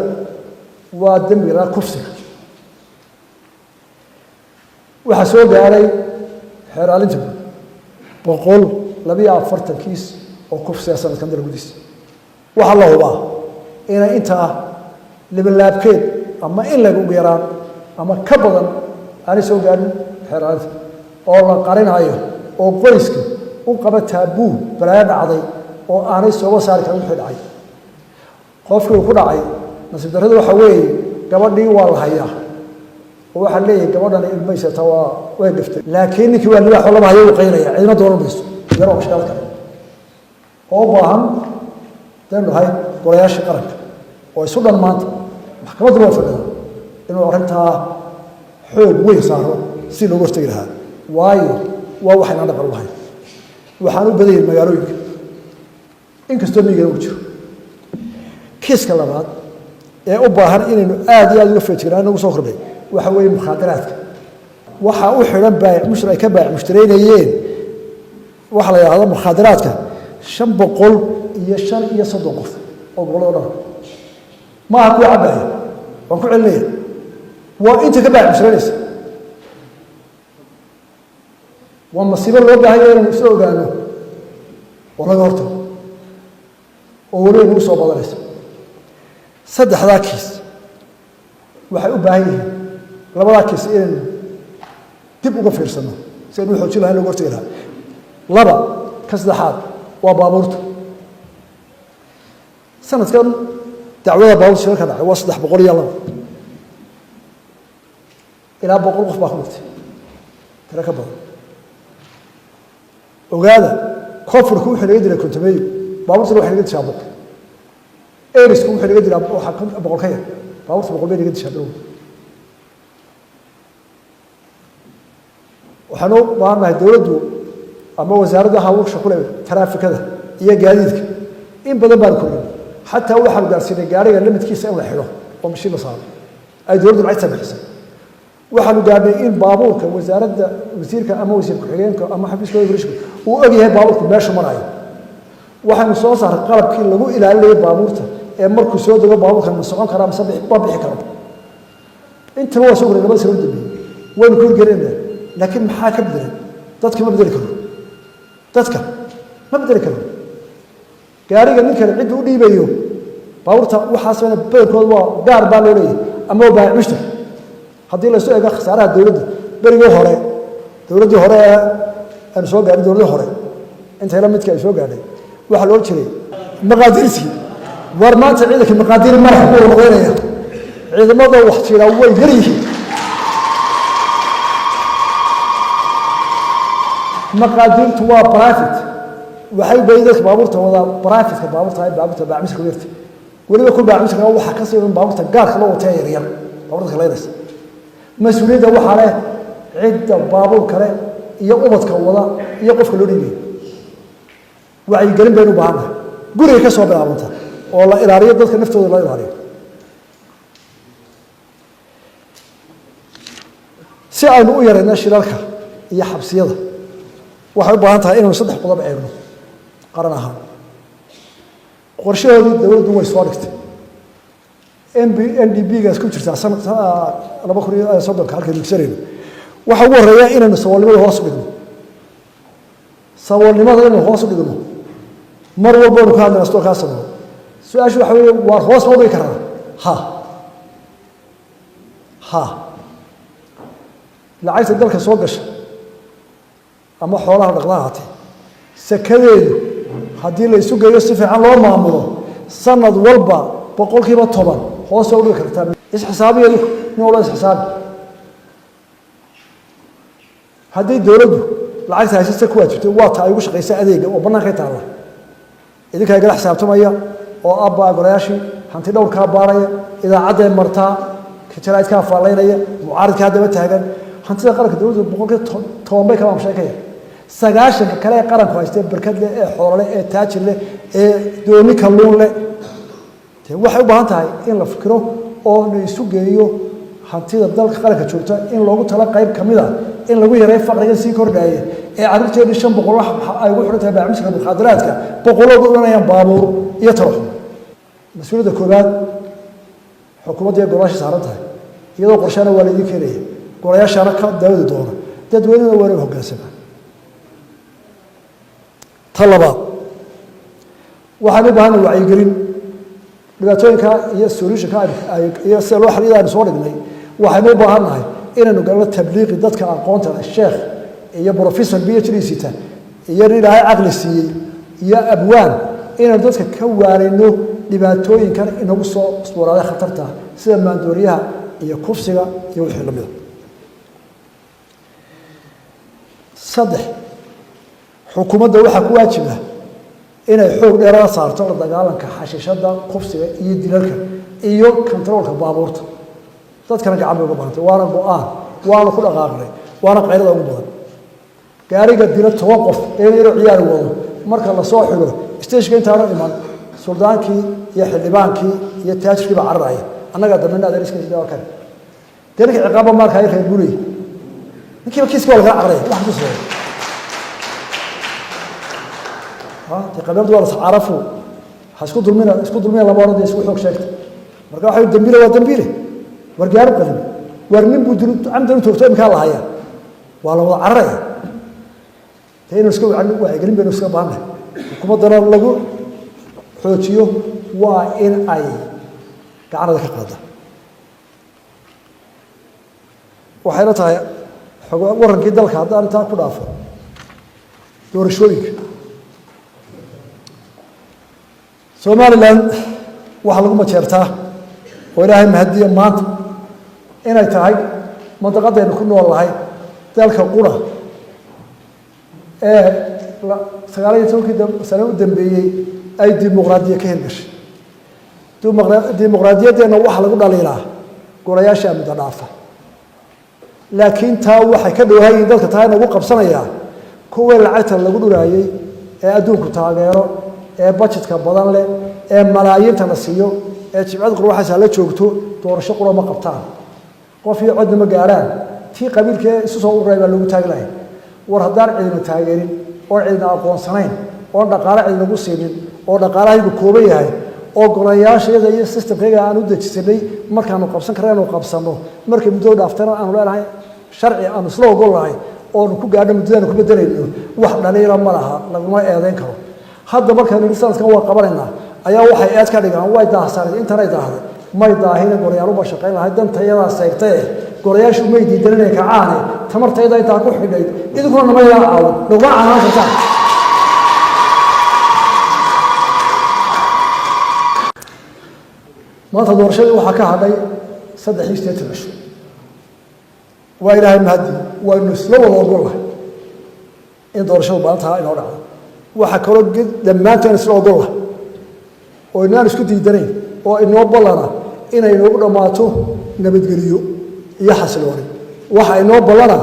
waa dambiga kufsiga waxa soo gaaray xeer alinta 142 kiis oo kufsiga sanadkan dalgudiis waxa la hubaa inay inta libalaabkeed ama in lagu yaraan ama ka badan aan soo gaarin xeeraan oo la qarinayo oo qoyska u qaba taabuu balaa dhacday oo aanay soo saari karin wixii dhacay qofkii ku dhacay nasiib darrada waxa weeye gabadhii waa la hayaa oo waxa leeyahay gabadhan ilmaysa tawa way dhiftay laakiin ninkii waa libax laba hayo u qaynaya cidina dooran mayso yaroo shaqada kale oo baahan dan hay qorayaasha qaranka oo isu dhan maanta maxkamaddu waa fadhida inuu arintaa xoog weyn saaro si loo hortagi lahaa waayo waa waxaan aan dhaqan lahayn waxaan u badayay magaalooyinka inkastoo miyiga uu jiro kiiska labaad ee u baahan inaynu aad iyo aad uga feejignaano ugu soo kordhay waxa weeye mukhaadaraadka waxa u xidhan baayac mushtar ay ka baayac mushtareynayeen waxa la yiraahdo mukhaadaraadka 535 qof oo boqol dhan ma ha ku cabay waan ku celinaya waa inta ka baayac mushtareynaysa waa masiibo loo baahan yahay inuu soo ogaano oo laga hortago oo wali ugu soo badanaysa saddexdaa kiis waxay u baahan yihiin labadaa kiis inaynu dib uga fiirsano si aynu xoojin lahayn looga hortagi lahaa laba ka saddexaad waa baabuurta sanadkan dacwada baabuurta shirka ka dhacay waa 302 ilaa 100 qof baa ku dhintay tira ka badan ogaada koonfurku wuxuu laga diray kontameeyo baabuurta waxa laga dishaa boqol eerisku wuxuu laga diraa waxa boqol ka yar baabuurta boqol bay laga dishaa dhow waxaanu baahanahay dawladdu ama wasaaradda hawsha ku leeyahay taraafikada iyo gaadiidka in badan baan ku leeyahay xataa waxaan gaarsiinay gaariga limidkiisa in la xiro oo mishiin la saaro ay dawladdu lacag bixisay waxaanu gaarnay in baabuurka wasaaradda wasiirka ama wasiir ku-xigeenka ama xafiiska warshada uu og yahay baabuurku meesha marayo waxaanu soo saaray qalabkii lagu ilaalinayo baabuurta ee markuu soo dago baabuurka ma socon kara ama bixi karo inta waa soo gudbay soo dambeeyay waynu ku gelinaa laakiin maxaa ka bedelay dadka ma bedeli karo dadka ma bedeli karo gaariga ninka cid u dhiibayo baabuurta waxa sababay bedelkooda waa gaar baa loo leeyahay ama baa mushtar haddii la soo eego khasaaraha dawladda berigii hore dawladdii hore aan soo gaarin dawladdii hore inta la midka ay soo gaadhay waxa loo jiray maqaadirsi war maanta ciidanka maqaadir ma raxmo oo noqonaya ciidamada wax jira way yaryihiin maqaadirtu waa private waxay bayday baabuurta wada private baabuurta ay baabuurta baacmis ku yartay weliba ku baaxmisa waxa ka sii baabuurta gaarka loo watay yaryar baabuurta kaleynaysa mas'uuliyadda waxaa leh cidda baabuur kale iyo ubadka wada iyo qofka loo dhiibay wacyigelin baynu u baahannahay guriga ka soo bilaabanta oo la ilaaliyo dadka naftooda la ilaaliyo si aynu u yarayno shilalka iyo xabsiyada waxay u baahan tahay inaynu 3 qodob eegno qaran ahaan qorshahoodii dowladdu way soo dhigtay NDB-gaas ku jirta sanadka 2030 halka dugsireeno waxa ugu horeeya inaynu saboolnimada hoos u dhigno saboolnimada inaynu hoos u dhigno mar walba oo ka hadlayno soo kaasano su'aashu waxa weeye waa hoos u dhigi karaa ha lacagta dalka soo gasha ama xoolaha dhaqaalaha sakadeedu haddii la isu geeyo si fiican loo maamulo sanad walba 10% hoos u dhigi kartaa isxisaabiyeedu nin walba isxisaabi haddii dowladdu lacagta haysta ku waajibtay waa ta ay ugu shaqeysaa adeega oo banaanka taala idinka ay gala xisaabtamaya oo abba golayaashii hanti dhowrka baaraya idaacadda martaa kajalaadka faalaynaya mucaaradka daba taagan hantida qaranka dowladdu 10% bay kala sheekaya 9 kale qaranku haystay barkad leh ee xoolo leh ee taajir leh ee dooni kalluun leh waxay u baahan tahay in la fikiro oo la isu geeyo hantida dalka qaranka joogta in loogu tala qayb kamid ah in lagu yareeyo faqriga sii kordhaya ee carruurteedu 500 wax ay ugu xiran tahay baamishka muqaadaraadka boqoloodu dhanayaan baabuur iyo taraxum mas'uuliyadda koobaad xukuumadda golaasha saaran tahay iyadoo qorshaana waa la idin keenaya golayaashana ka dawada doona dadweynaha waa inay hoggaansamaan talabaad waxaan u baahanay wacyigelin dhibaatooyinka iyo solutionka iyo sida loo xalliyo aynu soo dhignay waxaynu u baahannahay inaynu galno tabliiqi dadka aqoonta leh sheekh iyo professor PhD sita iyo ilaahay caqli siiyey iyo abwaan inaynu dadka ka waarayno dhibaatooyinkan inagu soo isboorada khatarta sida maandooriyaha iyo kufsiga iyo wixii la mid ah saddex xukuumadda waxaa ku waajiba inay xoog dheeraad saarto la dagaalanka xashiishada kufsiga iyo dilalka iyo controlka baabuurta dadkana gacan bay uga baahantay waana go'aan waana ku dhaqaaqnay waana qaylada ugu badan gaariga dila 10 qof ee yaro ciyaar wado marka la soo xiro stage-ka intaana iman suldaankii iyo xildhibaankii iyo taajirkii baa cararaya annaga dambeena adeer iska jira kale dadka ciqaabo marka ay reer guri ninkii kiiska wala cararaya wax ku soo تقبلت ولا تعرفوا حسكو دلمنا لما ورد يسوي حق شكت مركا waxay dambiile waa dambiile wargaar qadan warnin budul amdan toogtay ka lahaaya wala wada carray tayna isku waxay galin been isku baahnay xukuumadana lagu xoojiyo waa in ay gacanada ka qaada waxayna tahay warankii dalka haddaan intaa ku dhaafo doorashooyinka Somaliland waxa lagu majeertaa oo Ilaahay mahadiyo maanta inay tahay madaqadeena ku noolahay dalka qura ee 19 sano u dambeeyay ay dimuqraadiyad ka hirgashay dimuqraadiyadeena waxa lagu dhaliilaa golayaasha muddo dhaafa laakiin taa waxay ka dhawaayin dalka taa inagu qabsanaya kuwa lacagta lagu dhuraayay ee adduunku taageero ee budgetka badan leh ee malaayiinta la siiyo ee jibcad qurwaxaas la joogto doorasho qura ma qabtaan qof iyo cod ma gaaraan tii qabiilka isu soo ureeyay lagu taaglaay war hadaan ciidamo taageerin oo ciidamo aqoonsanayn oo dhaqaale cid lagu siinin oo dhaqaalaha kooban yahay oo golayaasheeda iyo systemkeega aan u dejisanay markaanu qabsan karayno qabsano markii muddo dhaaftana aan leenahay sharci aan isla ogolahay oo ku gaadho muddada ku bedelayno wax dhaliila ma laha laguma eedeyn karo hadda markaan lisaanka waa qabanayna ayaa waxay aad ka dhigaan way daahsanay intanay daahday may daahina golayaal u shaqeyn lahayd dantayada seegtay golayaashu may diidanay ka caane tamartayda inta ku xidhay idinkuna ma yaa caaw dhawaa canaanta maanta doorashada waxa ka hadhay 3 state waa ilaahay mahadi waa nuslo wada ogolahay in doorashada baanta inoo dhacdo waxa kale dhammaanteen isla ogolahay oo inaan isku diidanayn oo inoo ballana inay noogu dhammaato nabadgeliyo iyo xasilooni waxa inoo ballana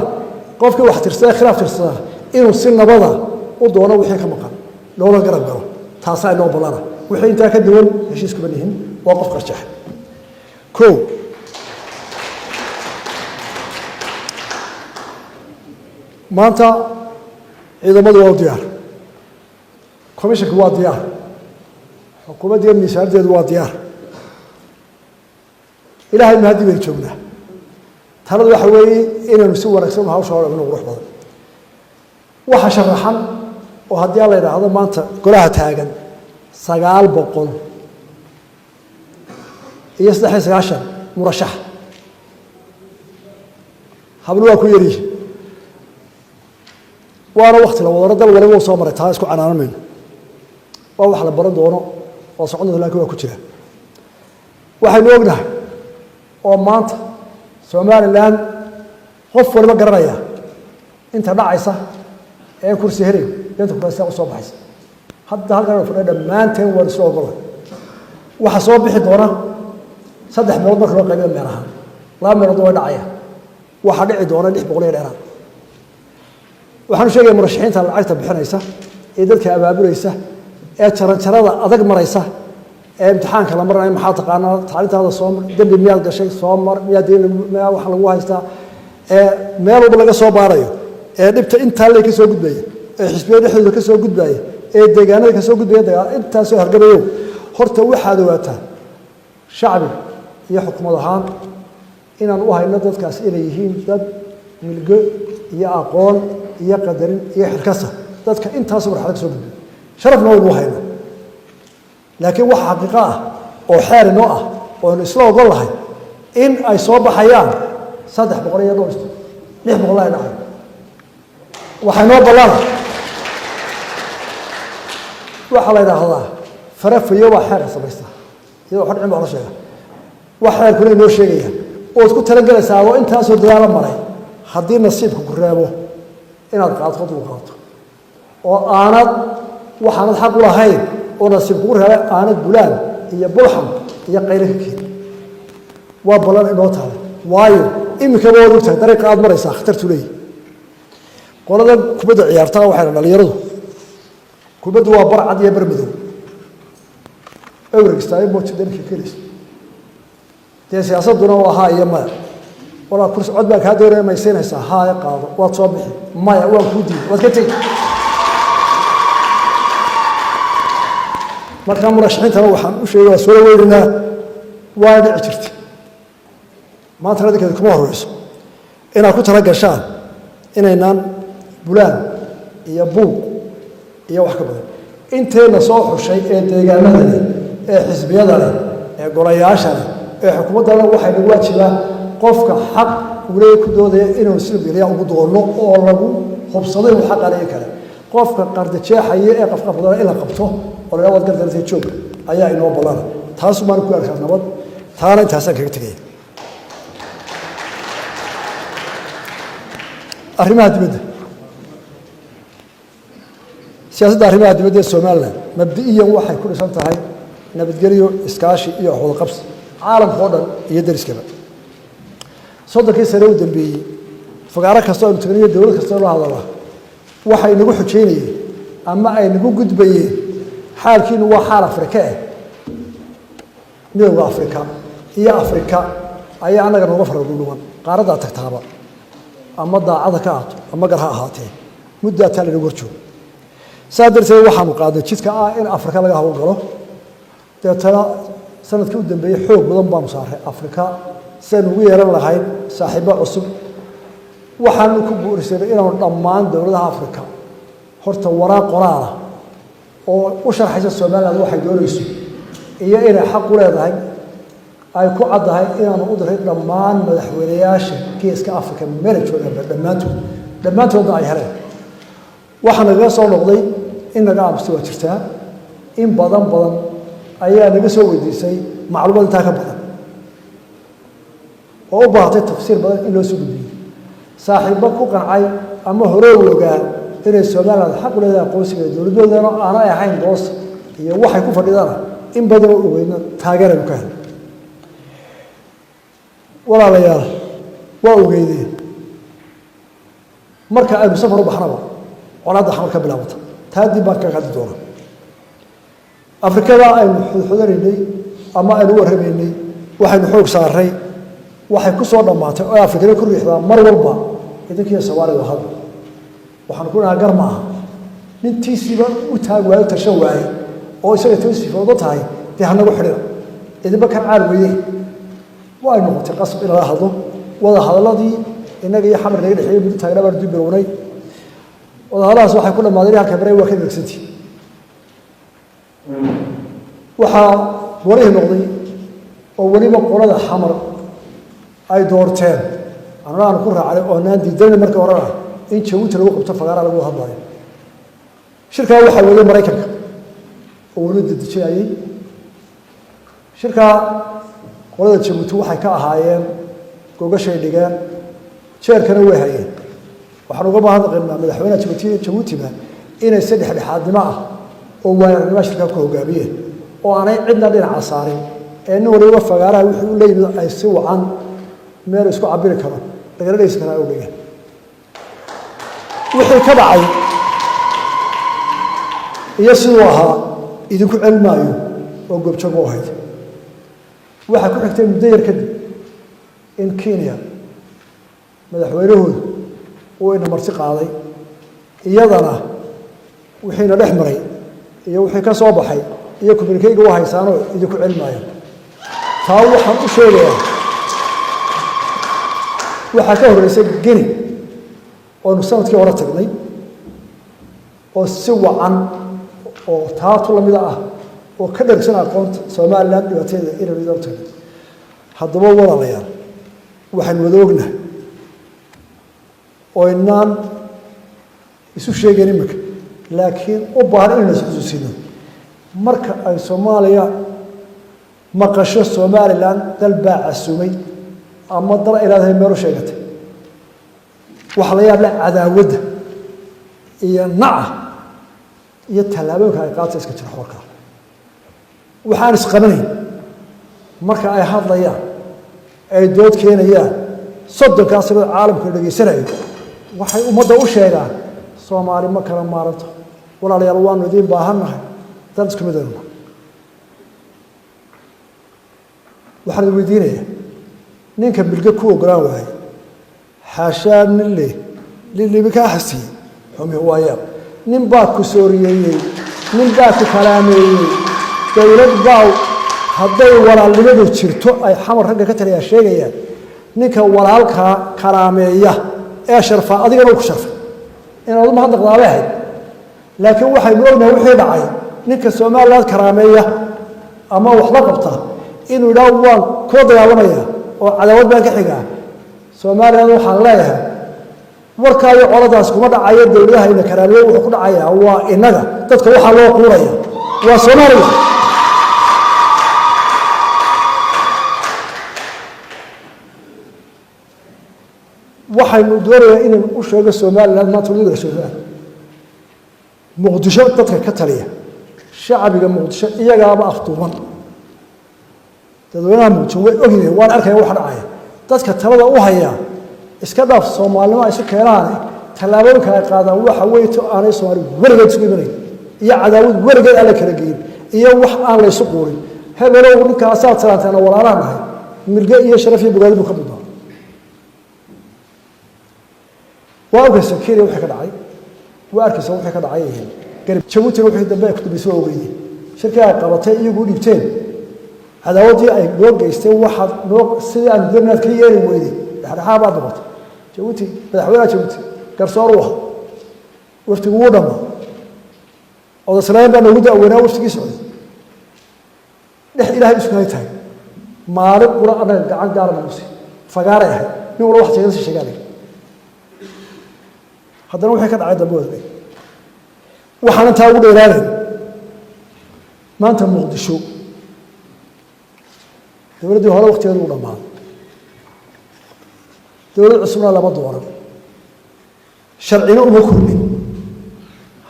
qofkii wax tirsada khilaaf tirsada inuu si nabada u doono wixii ka maqan looga garab galo taasaa inoo ballana wixii intaa ka duwan heshiis kuma nihin waa qof qarjax kow maanta ciidamadu waa diyaar komishanku waa diyaar xukuumadda miisaanteedu waa diyaar ilaahay mahadi bay joognaa taladu waxa weeye inaynu si wanaagsan hawsha oo dhan qurux badan waxa sharaxan oo haddii la yiraahdo maanta golaha taagan 900 iyo 93 murashax hablu waa ku yari waana waqti la wada dal waliba soo maray taa isku canaanayno waa wax la baran doono oo socodda laakiin waa ku jira waxaynu ognahay oo maanta Somaliland qof walba garanaya inta dhacaysa ee kursi helay inta kursi soo baxaysa hadda halkan fadhiya dhammaanteen waa soo ogolay waxa soo bixi doona 3 meelood marka loo qaybiyo meelaha 2 meelood way dhacaya waxa dhici doona 600 dheeraad waxaan sheegay murashaxiinta lacagta bixinaysa ee dadka abaabulaysa ee jaranjarada adag maraysa ee imtixaanka la maranayo maxaa taqaanaa tacliintaada soo dambi miyaad gashay soo mar miyaad wax lagu haystaa ee meel walba laga soo baarayo ee dhibta inta la ka soo gudbaya ee xisbiyada dhexdooda ka soo gudbaya ee deegaanada ka soo gudbaya intaas oo hargabayo horta waxaad ogaataa shacbi iyo xukuumad ahaan inaan u hayno dadkaas inay yihiin dad milgo iyo aqoon iyo qadarin iyo xirkasa dadka intaas marxalad soo gudbay sharafna waynu hayno laakiin waxa xaqiiqo ah oo xeer inoo ah oo isla ogol lahay in ay soo baxayaan 300 iyo 600 ay dhacay waxa inoo ballan waxa la yiraahdaa farafiyo waa xeer samaysta iyadoo xad cimar la sheega waxa xeer kule inoo sheegaya oo isku talagelaysaa oo intaas oo dadaal maray haddii nasiibku ku reebo inaad qaadqad u qaato oo aanad waxaanad xaq u lahayn oo nasiibku ku reebay aanad bulaan iyo bulxam iyo qaylinka keen waa balan inoo tahay waayo imika waa ogtahay dariiqa aad maraysaa khatartu leeyahay qolada kubadda ciyaartaa waxay dhalinyaradu kubaddu waa barcad iyo barmadow awrigstaayo mootidinka kelis dee siyaasaduna waa haa iyo maya walaa kursi cod baa kaa doonaya maysiinaysaa haa qaado waad soo bixi maya waan kuu diiday waad ka tegi marka murashaxiintana waxaan u sheegay waa soo weerinaa waa dhici jirtay maanta radikeeda kuma horeyso inaad ku tala gashaan inaynaan bulaan iyo buuq iyo wax ka badan inteena soo xushay ee deegaanada leh ee xisbiyada leh ee golayaasha leh ee xukuumadda waxay nagu waajibaan qofka xaq uu leeyahay ku doodaya inuu si biiriya ugu doono oo lagu hubsado inuu xaq leeyahay kale qofka qarda jeexaya ee qofka badan in la qabto oo la wada gardartay joog ayaa inoo ballan taas uma ku arkaa nabad taana intaasaan kaga tagay arrimaha dibadda siyaasadda arrimaha dibadda ee Soomaaliland mabdi'iyan waxay ku dhisan tahay nabadgelyo iskaashi iyo wada qabsi caalamka oo dhan iyo dariskaba soddonkii sano u dambeeyay fagaaro kasta oo tagniyo dawlad kasta loo hadlaa waxay nagu xujeynayeen ama ay nagu gudbayeen xaalkiinu waa xaal Afrika ah midowga Afrika iyo Afrika ayaa anaga nooga farquluman qaaradda tagtaaba ama daacada ka ahaato ama gar ha ahaatee muddo taa lagu warjoo saadartay waxaan qaaday jidka ah in Afrika laga hawl galo deetana sanadkii u dambeeyay xoog badan baan saaray Afrika seen ugu yeeran lahayd saaxiibo cusub waxaan ku buurisay inaan dhammaan dawladaha Afrika horta waraaq qoraal oo u sharxaysa Soomaaliland waxay doonayso iyo inay xaq u leedahay ay ku cadahay inaan u diray dhammaan madaxweynayaasha geeska Afrika meel jooga dhammaantood ay heleen waxaan naga soo noqday in naga absi waa jirtaa in badan ayaa naga soo weydiisay macluumaad inta ka badan oo u baahatay tafsiir badan in loo soo gudbiyo saaxiibo ku qancay ama hore u ogaa inay Soomaaliland xaq u leedahay aqoonsiga dawladeedana aanay ahayn doos iyo waxay ku fadhidaan in badan oo ogeyna taageeraynu ka helay walaalayaal waa ogeydeen marka aynu safar u baxnaba colaadda xamar ka bilaabata taa dib baan kaga hadli doonaa afrikada aynu xudxudanaynay ama aynu u warramaynay waxaynu xoog saaray waxay ku soo dhammaatay oo afrikada ku riixdaa mar walba idinkii Soomaaliya hadal waxaan ku nahay gar maaha nintiisiba u taag waayo tashan waaye oo isaga toosifoodo tahay tii hanagu xidhida idinba kan caal weeyey waa noqotay qasab in la hadlo wada hadalladii inaga iyo xamar naga dhexeeyay mid taageero baan dib bilownay wada hadalaas waxay ku dhamaadeen halka baray waa ka dhigsantii waxaa warihi noqday oo waliba qolada xamar ay doorteen anaan ku raacay oo naan diiday markii hore in Jabuuti lagu qabto fagaara lagu hadlayo shirka waxa weeye Mareykanka oo wali dadjiyay shirka qolada Jabuuti waxay ka ahaayeen gogashay dhigaan jeerkana way hayeen waxaan uga baahanaynaa madaxweynaha Jabuuti inay saddex dhexaadnimo ah oo waayagnimo shirka ku hogaamiyeen oo aanay cidna dhinaca saarin ee nin waliba fagaaraha wixii uu leeyahay ay si wacan meel isku cabiri karo dagaaladiisa kana u dhigay wixii ka dhacay iyo sidoo ahaa idinku cilmaayo oo goobjoog u ahayd waxa ku xigtay muddo yar kadib in Kenya madaxweynahoodu uu ina marti qaaday iyadana wixiina dhex maray iyo wixii ka soo baxay iyo kubilkayga u haysaano idinku cilmaayo taa waxaan u sheegayaa waxa ka horeysay Guinea oo sanadkii hore tagnay oo si wacan oo taatu lamida ah oo ka dharsan aqoonta Soomaaliland dhibaatada inay u tahay haddaba walaalayaal waxaan wada ognahay oo inaan isu sheegeen imika laakiin u baahan inaan isxusuusino marka ay Soomaaliya maqasho Soomaaliland dal baa casumay ama dal ilaahay meel u sheegatay waxa la yaab cadaawada iyo naca iyo talaabooyinka ay qaatay iska jira xorka waxaan isqabanayn marka ay hadlayaan ay dood keenayaan soddonkaas oo caalamka dhageysanayo waxay ummadda u sheegaan Soomaali ma kala maaranto walaalayaal waanu idin baahanahay dad isku mid ah waxaan weydiinayaa ninka bilga ku ogolaan waayay xashaan lille ka xasi xumi waaya nin baa ku sooriyay nin baa ku kalaameeyay dawlad baa hadday walaalnimadu jirto ay xamar ragga ka taliya sheegayaan ninka walaalka kalaameeya ee sharfa adigana ku sharfa inaad ma hadaqdaabay laakiin waxay ognahay wixii dhacay ninka Soomaaliland kalaameeya ama wax la qabta inuu ilaaw waan ku dagaalamaya oo cadaawad baan ka xigaa Soomaaliland waxaan leeyahay warkaayo qoladaas kuma dhacayo dawladaha ina karaameeyo wuxuu ku dhacayaa waa inaga dadka waxa loo quuraya waa Soomaaliland waxaynu doonayaa inaan u sheego Soomaaliland ma tuulida Soomaaliland Muqdisho dadka ka taliya shacbiga Muqdisho iyagaaba aftuuban dadweynaha Muqdisho way ogyihiin waan arkay wax dhacaya dadka talada u haya iska dhaaf Soomaalnimo isu keenaan talaabooyinka ay qaadaan waxa weey to aanay Soomaali warigeed isku imanay iyo cadaawad warigeed ala kala geeyay iyo wax aan la isu quurin hebelow ninkaas aad salaantana walaalaanahay milga iyo sharaf iyo bogaad buu ka buudaa وأركز كيري وحكي دعي وأركز وحكي دعي قريب شوتي وحكي دبي كتب يسوي ويدي شركة قبضتين يقول يبتين هذا ودي أي لوج يستوي واحد لوج سريع ندرنا كيري ويدي هذا حابة ضبط شوتي بدحويها شوتي كرسوروها وفتقوا دم أو السلام بأنه وده أونا وفتقي سعودي نحن إلى هاي السكايتها ما رب ولا أنا عن دار الموسي فقارئها نقول واحد جالس شغالي هذا نوع حكى عاد أبوه ذي وحنا تاود إيراني ما أنت مقدشو دولة هذا وقت يدور معه دولة عصمنا لما دوره شرعنا ومكرمين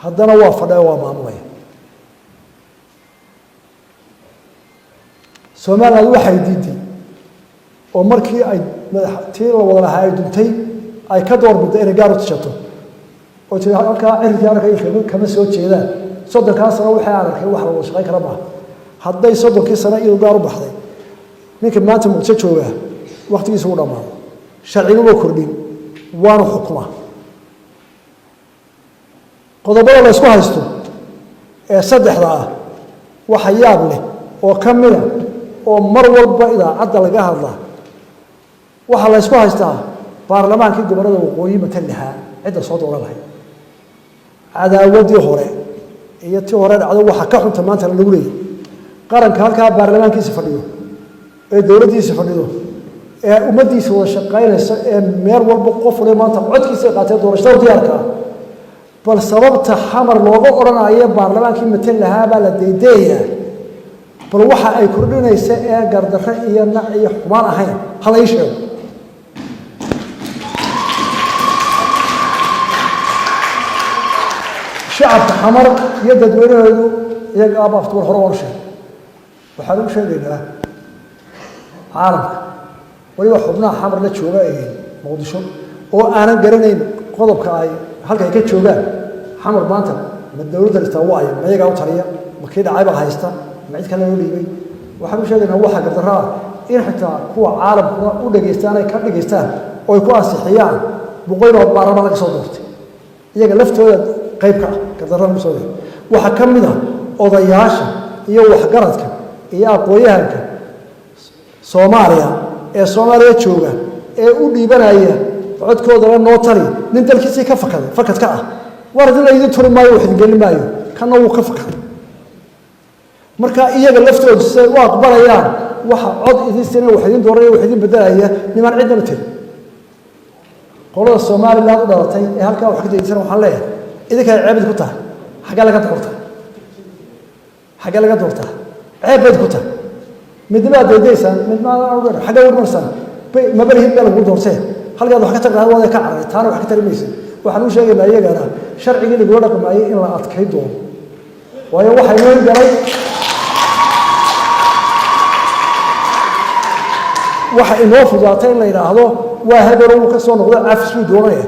هذا نوافق ده ومعمولين Soomaaliland waxay diiday oo markii ay madaxtii la wada lahaa ay duntay ay ka doorbiday inay gaar u tashato oo tii halka cirkii arkay kama soo jeedaan soddonkaas sano waxay arkay wax lagu shaqay kara baa hadday soddonkii sano iyo gaar u baxday ninka maanta muqdisho jooga waqtigiisa uu dhamaaday sharciga loo kordhin waana xukuma qodobada la isku haysto ee saddexda ah waxa yaab leh oo kamida oo mar walba idaacadda laga hadlaa waxa la isku haystaa baarlamaankii gobolada waqooyi matalaha cid soo dooranay cadaawadii hore iyo tii hore dhacdo waxa ka xunta maanta lagu leeyahay qaranka halka baarlamaankiisa fadhiyo ee dawladdiisa fadhiyo ee ummadiisa wada shaqaynaysa ee meel walba qof waliba maanta codkiisa qaatay doorashada diyaarka bal sababta xamar looga oranayo baarlamaankii matalaha baa la deedeeyaa bal waxa ay kordhinaysa ee gardarro iyo nac iyo xumaan ahayn hal ay sheego shacabka xamar iyo dadweynaheedu iyaga aaba aftuur hore oo sheegay waxaan u sheegaynaa caalamka waliba xubnaha xamar la jooga ee muqdisho oo aanan garanayn qodobka ay halka ay ka joogaan xamar maanta ma dawladda istaawaaya ma iyaga u taliya ma kii dhacay baa haysta ma cid kale loo dhiibay waxaan u sheegaynaa waxa gardarro ah in xitaa kuwa caalamka u dhageystaan ay ka dhageystaan oo ay ku ansixiyaan boqol oo baarlamaan laga soo doortay iyaga laftooda qayb ka gardarro lagu soo doortay waxa ka mid ah odayaasha iyo waxgaradka iyo aqooyahanka Soomaaliya ee Soomaaliya jooga ee u dhiibanaya codkooda la noo tali nin dalkiisa ka fakadka ah waradina idin turi maayo wax gelin maayo kana uu ka fakaday marka iyaga laftooda say u aqbalayaan waxa cod idin sina wax idin dooray wax idin bedelaya niman cidna matay qolada Soomaaliland u dhalatay ee halka wax ka deeysan waxaan leeyahay idinka ceebid ku tahay xaga laga doortaa ceebid ku tahay midba deedaysan midna xaga u marsan ma bari hidda lagu doortay halka wax ka taqaan wada ka caray taana wax ka tarimaysan waxaan u sheegaynaa iyagana sharciga lagu dhaqmaayay in la adkay doono waayo waxa inoo galay waxa inoo fudaatay in la yiraahdo waa hadal uu ka soo noqdo afisku doonaya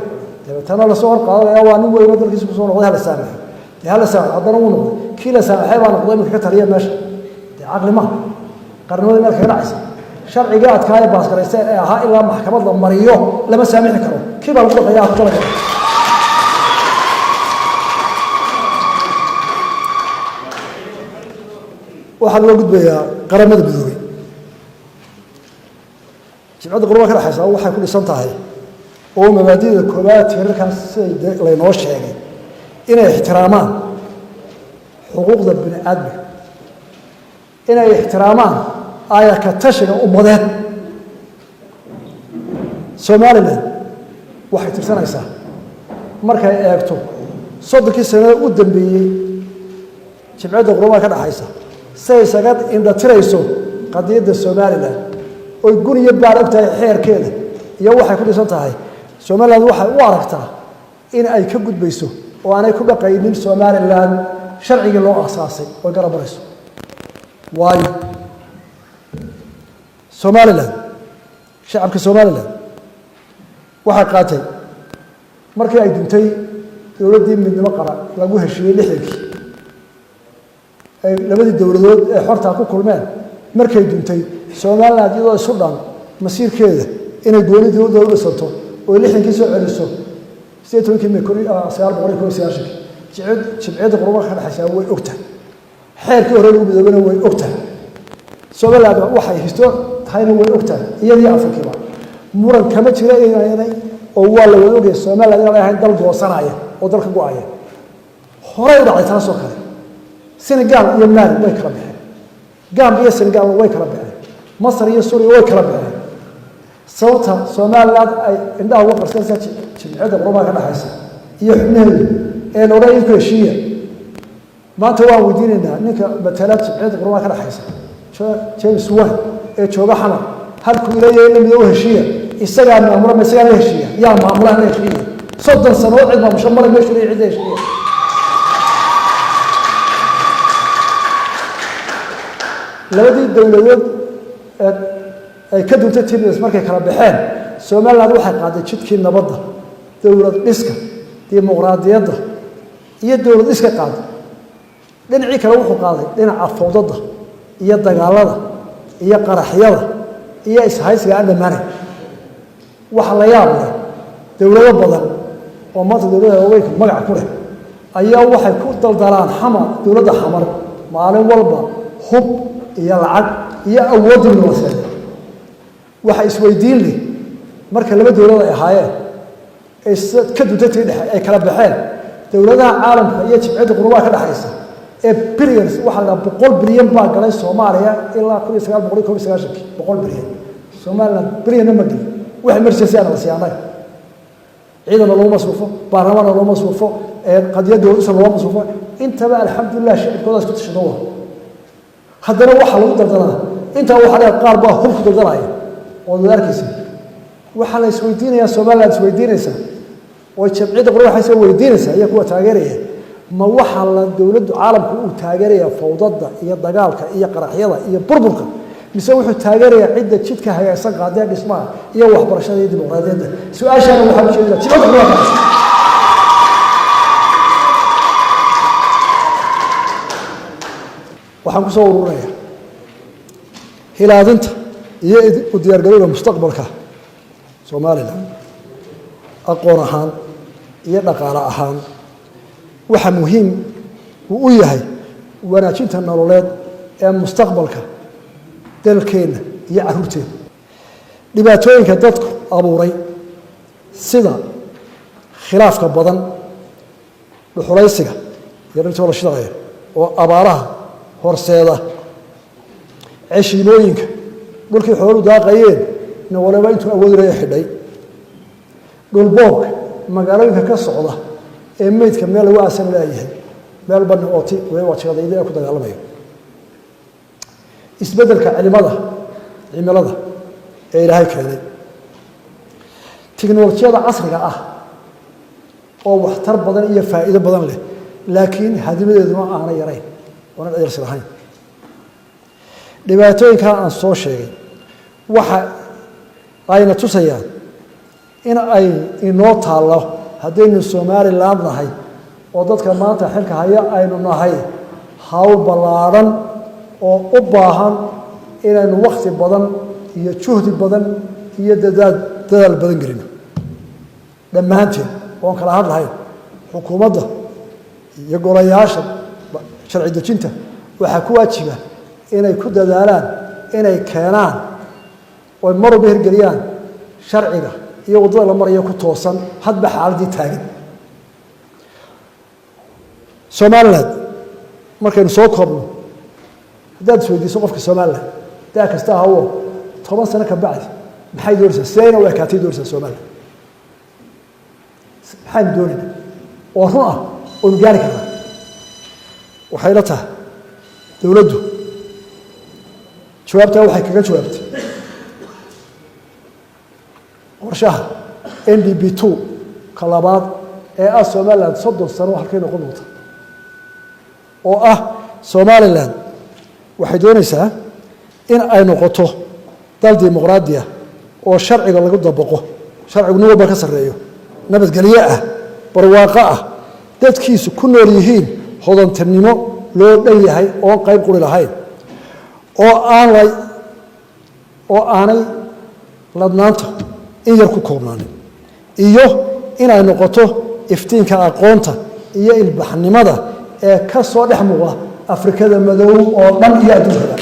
dabeetana la soo qaadaya waa nin weyn dalkiisa ku soo noqday hala saamay hala saamay hadana uu noqday kii la saamay baa noqday mid ka taliya meesha aqli ma qarnimada meel ka dhacaysa sharciga adkaaya baas gareysay ee ahaa ilaa maxkamad la mariyo lama saamixi karo kii baa lagu dhaqayaa ku talagalay waxaa loo gudbayaa qaramada midoobay jimcada qurba ka dhaxaysa waxay ku dhisan tahay oo mabaadi'da koobaad tirarkaas siday laynoo sheegay inay ixtiraamaan xuquuqda bini'aadamka inay ixtiraamaan ayaka tashiga ummadeed Soomaaliland waxay tirsanaysaa markay eegto soddonkii sano u dambeeyay jimcada qurba ka dhaxaysa say sagad inda tirayso qadiyada Soomaaliland oo guriga baaragtay xeerkeeda iyo waxay ku dhisan tahay Soomaaliland waxay u aragtaa in ay ka gudbayso oo aanay ku dhaqaynin Soomaaliland sharciga loo asaasay oo garabarayso waayo Soomaaliland shacabka Soomaaliland waxa qaatay markii ay duntay dawladdii midnimo qaran lagu heshiiyay lixdankii ay labadii dawladood ee xorta ku kulmeen markay duntay Soomaaliland iyadoo isu dhan masiirkeeda inay goonidii u dawladsanto oo lixdankii soo celiso 18 May 1996 jimciyada qurba ka dhaxaysa way ogtahay xeerkii hore lagu midoobana way ogtahay Soomaaliland waxay histo tahayna way ogtahay iyadii Afrika muran kama jira inay oo waa la wada ogay Soomaaliland inay ahayn dal goosanaya oo dalka go'aya hore dhacay taas oo kale Senegal iyo Mali way kala baxeen Gambia iyo Senegal way kala baxeen Masar iyo Suuriya way kala baxeen sababta Soomaaliland ay indhaha uga qarsanaysaa jimciyada qurba ka dhaxaysa iyo xubnaheedu ee noolay ku heshiiya maanta waan weydiinaynaa ninka matalaad jimciyada qurba ka dhaxaysa James Wan ee jooga xamar halku ilaahay in midoo heshiiya isaga maamula isaga la heshiiya yaa maamula la heshiiya soddon sano cid ma mushamar meesha cid heshiiya labadii dawladood ay ka duntay TPS markay kala baxeen Soomaaliland waxay qaaday jidkii nabadda dawlad dhiska dimuqraadiyadda iyo dawlad dhiska qaaday dhinacii kale wuxuu qaaday dhinaca fowdada iyo dagaalada iyo qaraxyada iyo ishaysiga aan dhamaanay waxa la yaab leh dawlado badan oo maanta dawladda haweenka magac ku leh ayaa waxay ku daldalaan xamar dawladda xamar maalin walba hub iyo lacag iyo awood milwaseed waxa isweydiin leh marka laba dawlad ay ahaayeen ay ka duntay dhexe ay kala baxeen dawladaha caalamka iyo jibcada quruumaha ka dhaxaysa ee billions waxa la 100 bilyan baa galay Soomaaliya ilaa 1999 100 bilyan Soomaaliland bilyan ma galay waxa marsiisay aan wasiyaanay ciidana loo masruufo baarlamaanka loo masruufo qadiyada dawladda loo masruufo intaba alxamdulillah shaqadooda isku tashadoo haddana waxa lagu dardana inta waxa la qaar baa hub ku dardanaya oo darkiisa waxa la isweydiinayaa Soomaaliland isweydiinaysa oo jabcida qor waxa soo weydiinaysa iyo kuwa taageeraya ma waxa la dawladda caalamku uu taageeraya fowdada iyo dagaalka iyo qaraxyada iyo burburka mise wuxuu taageeraya cidda jidka hayaysan qaadaya dhismaha iyo waxbarashada iyo dimuqraadiyadda su'aashaana waxa uu sheegay jidka qor waxaan ku soo ururaya hilaadinta iyo u diyaargarowga mustaqbalka Soomaaliland aqoon ahaan iyo dhaqaale ahaan waxa muhiim u yahay wanaajinta nololeed ee mustaqbalka dalkeena iyo caruurteena dhibaatooyinka dadku abuuray sida khilaafka badan dhuxulaysiga iyo dhintooda shaqeeya oo abaaraha horseeda ceshiimooyinka dhulkii xooluhu daaqayeen in walaba intuu awoodaya xidhay dhulboobka magaalooyinka ka socda ee meydka meel lagu aasan leeyahay meel banni oo ti way wajahadayda ku dagaalamayo isbedelka cimilada ee Ilaahay keenay tiknoolajiyada casriga ah oo waxtar badan iyo faa'iido badan leh laakiin hadimadeedu ma aana yarayn wana ayirsi lahayn dhibaatooyinka aan soo sheegay waxa ayna tusayaan in ay inoo taalo haddaynu Soomaaliland nahay oo dadka maanta xilka haya aynu nahay hawl ballaaran oo u baahan inaynu waqti badan iyo juhdi badan iyo dadaal badan gelino dhammaanteen oo kala hadlahay xukuumadda iyo golayaasha sharci dejinta waxa ku waajiba inay ku dadaalaan inay keenaan oo marba hirgeliyaan sharciga iyo wadada la marayo ku toosan hadba xaaladii taagan Soomaaliland markaynu soo koobno haddaad isweydiiso qofka Soomaaliland daa kasta hawo 10 sano ka bacdi maxay doonaysaa sidayna way kaatay doonaysaa Soomaaliland maxay doonaysaa oo run ah oo gaari kartaa waxay la tahay dawladdu jawaabta waxay kaga jawaabtay qorshaha NDP2 kalabaad ee ah Soomaaliland 30 sano halkay noqon doonto oo ah Soomaaliland waxay doonaysaa in ay noqoto dal dimuqraadi ah oo sharciga lagu dabaqo sharcigu nabad ka sareeyo nabadgelyo ah barwaaqo ah dadkiisu ku nool yihiin hodantinimo loo dhan yahay oo qayb qori lahayn oo aanay ladnaanta in yar ku koobnaanin iyo in ay noqoto iftiinka aqoonta iyo ilbaxnimada ee ka soo dhex muuqda Afrikada madow oo dhan iyo adduunka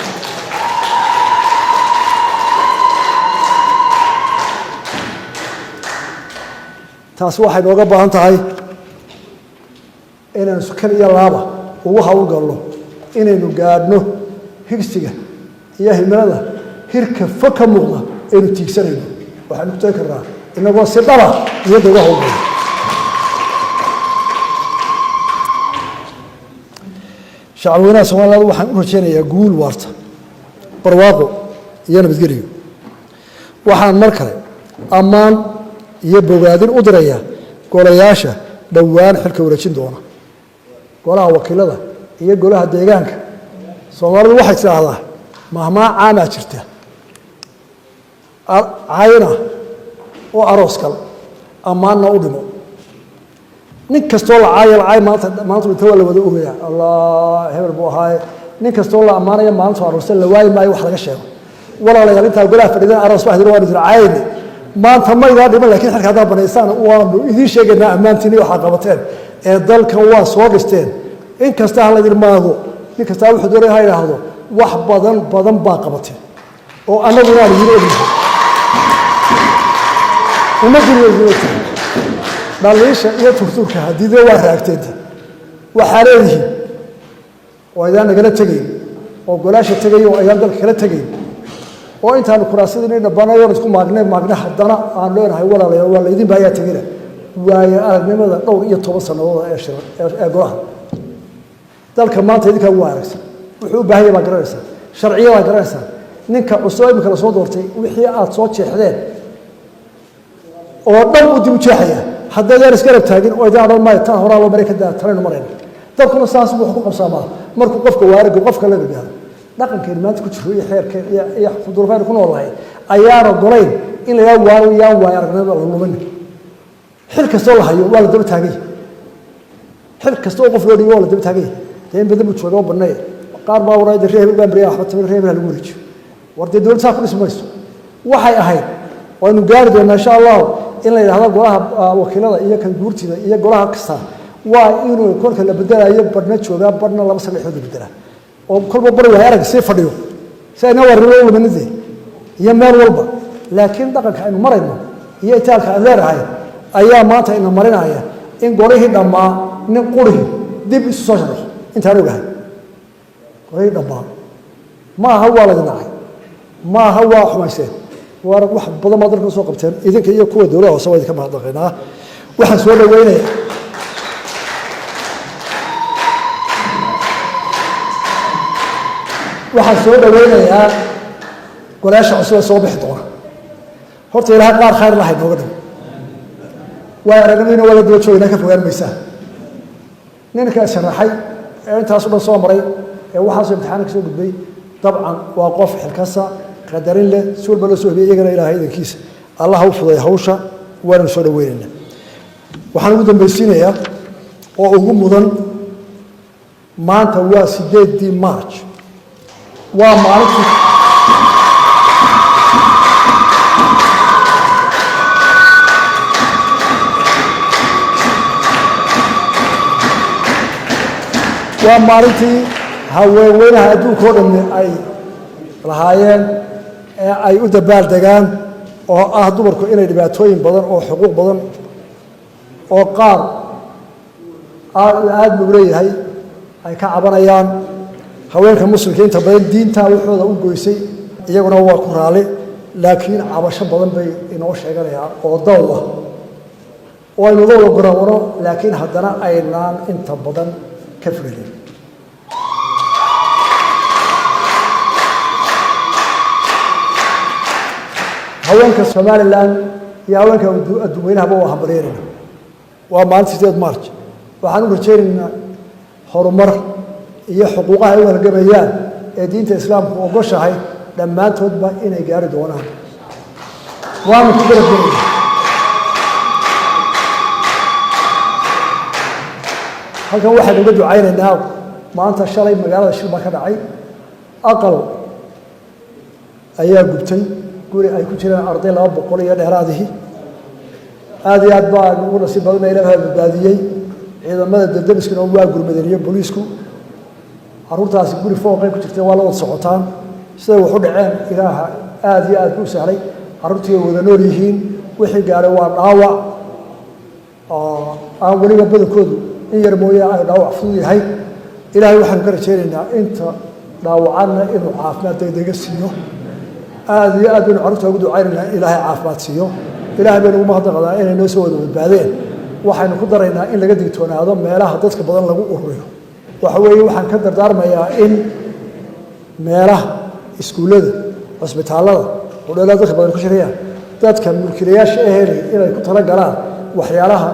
taas waxay nooga baahan tahay inaan sukal iyo laaba ugu hawl galno inaynu gaadhno higsiga iyo himilada hirka faka muuqda aynu tiigsanayno waxaan ku taagi karnaa inagoo si dhaba iyo dawga hawlgalno shacabweynaha Soomaaliland waxaan u rajaynayaa guul waarta barwaaqo iyo nabadgelyo waxaan mar kale ammaan iyo bogaadin u diraya golayaasha dhawaan xilka wareejin doona golaha wakiilada iyo golaha deegaanka Soomaalidu waxay tiraahdaa mahmaa caana jirta عاينة وأروس كلا أمانة ودمو نكستول عاي ما أنتم تقول له بدو يا الله هبر بوهاي نكستول أمانة ما أنتم أروس الواي ما يوحى لك الشيء ولا لا يعني أنت أقولها فريدين أروس واحد رواد عايني ما أنت ما يقدر يقول لكن حركة هذا بنيسان وانو إذا شيء قلنا أمانتني وحقبتين الضل كواس صوغستين إن كستاهل يدير ما هو إن كستاهل حضوري هاي هذا واحد بدن باقبتين وأنا أقول لك يقول وما تقول ليش يتركك هذه وراكتين وحاليه وإذا أنا قلت تجي وقلاش تجي وأيام ذلك قلت تجي وأنت على كراسي اللي نبنا يوم تكون ماجنا حدنا عن لون هاي ولا يدين بيا تجينا ويا لماذا لو يتوصل هو إيش أقولها ذلك ما تديك وارث وحب هاي ما قرأسه شرعية ما قرأسه نك عصوي مكان صوت ورتي وحياة صوت شحذين وضم ودي وجهها حتى دارس كلام تاجين وإذا عرض ما يتاه ورا الله بركة ده ترى مرين تذكر الساس بحقوق السماء مركو قفك وارق وقفك لا بجاه لكن كلمات كتشوي خير يحفظوا فين يكون والله أيار الضرين إلا يوم ويارنا الله منه حل كسول هاي ولا دبت هاجي حل كسول قف لوري ولا دبت هاجي تين بدل بتشوي بالنية قار ما وراي الرهيب بين برياح حتى الرهيب هالمورج ورد دول ساكن اسمه وحي أهين ونقارد إن شاء الله إلا هذا قراها وكيلنا إياه كان جورتنا إياه قراها قصة وإنه يكون كلا بدلا إياه برنامج وذا برنا الله بس الحدود بدلا وكل ببر وهارك سيف فديو سينور الرول من ذي يمر والبا لكن دقق إنه مرينا إياه تالك أذار هاي أيام مات إنه مرينا هاي إن قريه دما نقوله دب السجر أنت هروجها قريه دما ما هو ولا جناعي ما هو حمايسين وأنا واحد بدل ما أدرك سوق بتين إذا كي يكون دولة وسوي كم هذا غناه واحد سؤال وينه واحد سؤال وينه يا قلاش عصوا صوب حضور هرت إلى هذا خير الله يبغى ورجلين ولا دول شوي نكف وين ميسا نينك شرحي أنت أصلا صامري واحد امتحانك سوق بي طبعا وقف حلكسة قدرين له سول بلو سول بيجينا إلى هيدا كيس الله هو فضي هوشة وانا سول ويننا وحنا قدام بيسينيا وأقوم مدن ما أنت هو سديد دي مارش ومعرفة ومعرفتي هو وينها أدوك هذا من أي lahaayeen ay u dabaal degaan oo ah dumarku inay dhibaatooyin badan oo xuquuq badan oo qaar aad u leeyahay ay ka cabanayaan haweenka muslimkiinta badan diinta waxooda u goysay iyaguna waa ku raali laakiin cabasho badan bay inoo sheeganayaan oo daw ah oo aynu dawla garaawano laakiin haddana aynaan inta badan ka fulin haweenka Somaliland iyo haweenka adduunweynaha waa hambalyeerina waa maalinta 8 March waxaan u rajaynaynaa horumar iyo xuquuqaha ay wargamayaan ee diinta islaamku ogoshahay dhammaantoodba inay gaari doonaan waana ku garabgelin halkan waxaan uga ducaynaynaa maanta shalay magaalada Shilba ka dhacay aqal ayaa gubtay guri ay ku jiraan arday 200 iyo dheeraadihii aad iyo aad baan ugu nasiib badan Ilaahay badbaadiyay ciidamada dadamiskana waa gurmadeen booliisku carruurtaasi guri fooqay ku jirtay waa la wada socotaan sida wax u dhaceen Ilaaha aad iyo aad u sahlay carruurtii wada nool yihiin wixii gaaray waa dhaawac aan waliba badankoodu in yar mooyee ay dhaawac fudud yahay Ilaahay waxaan ka rajaynaynaa inta dhaawacana inuu caafimaad degdeg siiyo aad iyo aad baan carruurta ugu ducaynaynaa Ilaahay caafimaad siiyo Ilaahay baan ugu mahadnaqaynaa inay noo soo wada badbaadeen waxaynu ku daraynaa in laga digtoonaado meelaha dadka badan lagu ururiyo waxa weeye waxaan ka dardaarmayaa in meelaha iskuulada cusbitaalada wadada dadka badan ku shaqeeyaan dadka mulkiilayaasha aheelay inay ku tala galaan waxyaalaha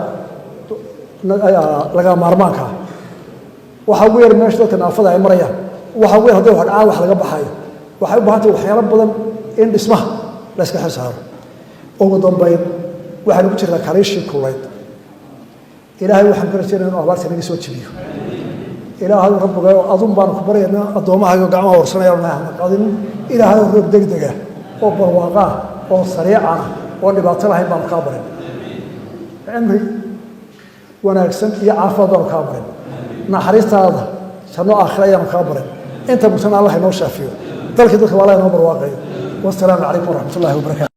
laga maarmaanka waxa ugu yar meesha dadka naafada ay marayaan waxa ugu yar haddii wax dhacaan wax laga baxayo waxay u baahan tahay waxyaalo badan in dhismaha la iska xil saaro ugu dambayn waxaan ugu jirnaa kaliishii kuleyd ilaahay waxaan ku rajaynaa inuu abaarta naga soo jebiyo ilaahay rabbiga adun baan ku baryaynaa addoommahaaga gacmaha horsanaya nahna qadin ilaahay roob degdega oo barwaaqa oo sariica oo dhibaato lahayn baan ka barin cimri wanaagsan iyo caafimaad baan ka barin naxariistaada janno aakhira ayaan ka barin inta bulshada Allah inoo shaafiyo dalka dadka walaal inoo barwaaqayo wassalaamu calaykum waraxmatullaahi wabarakaatuh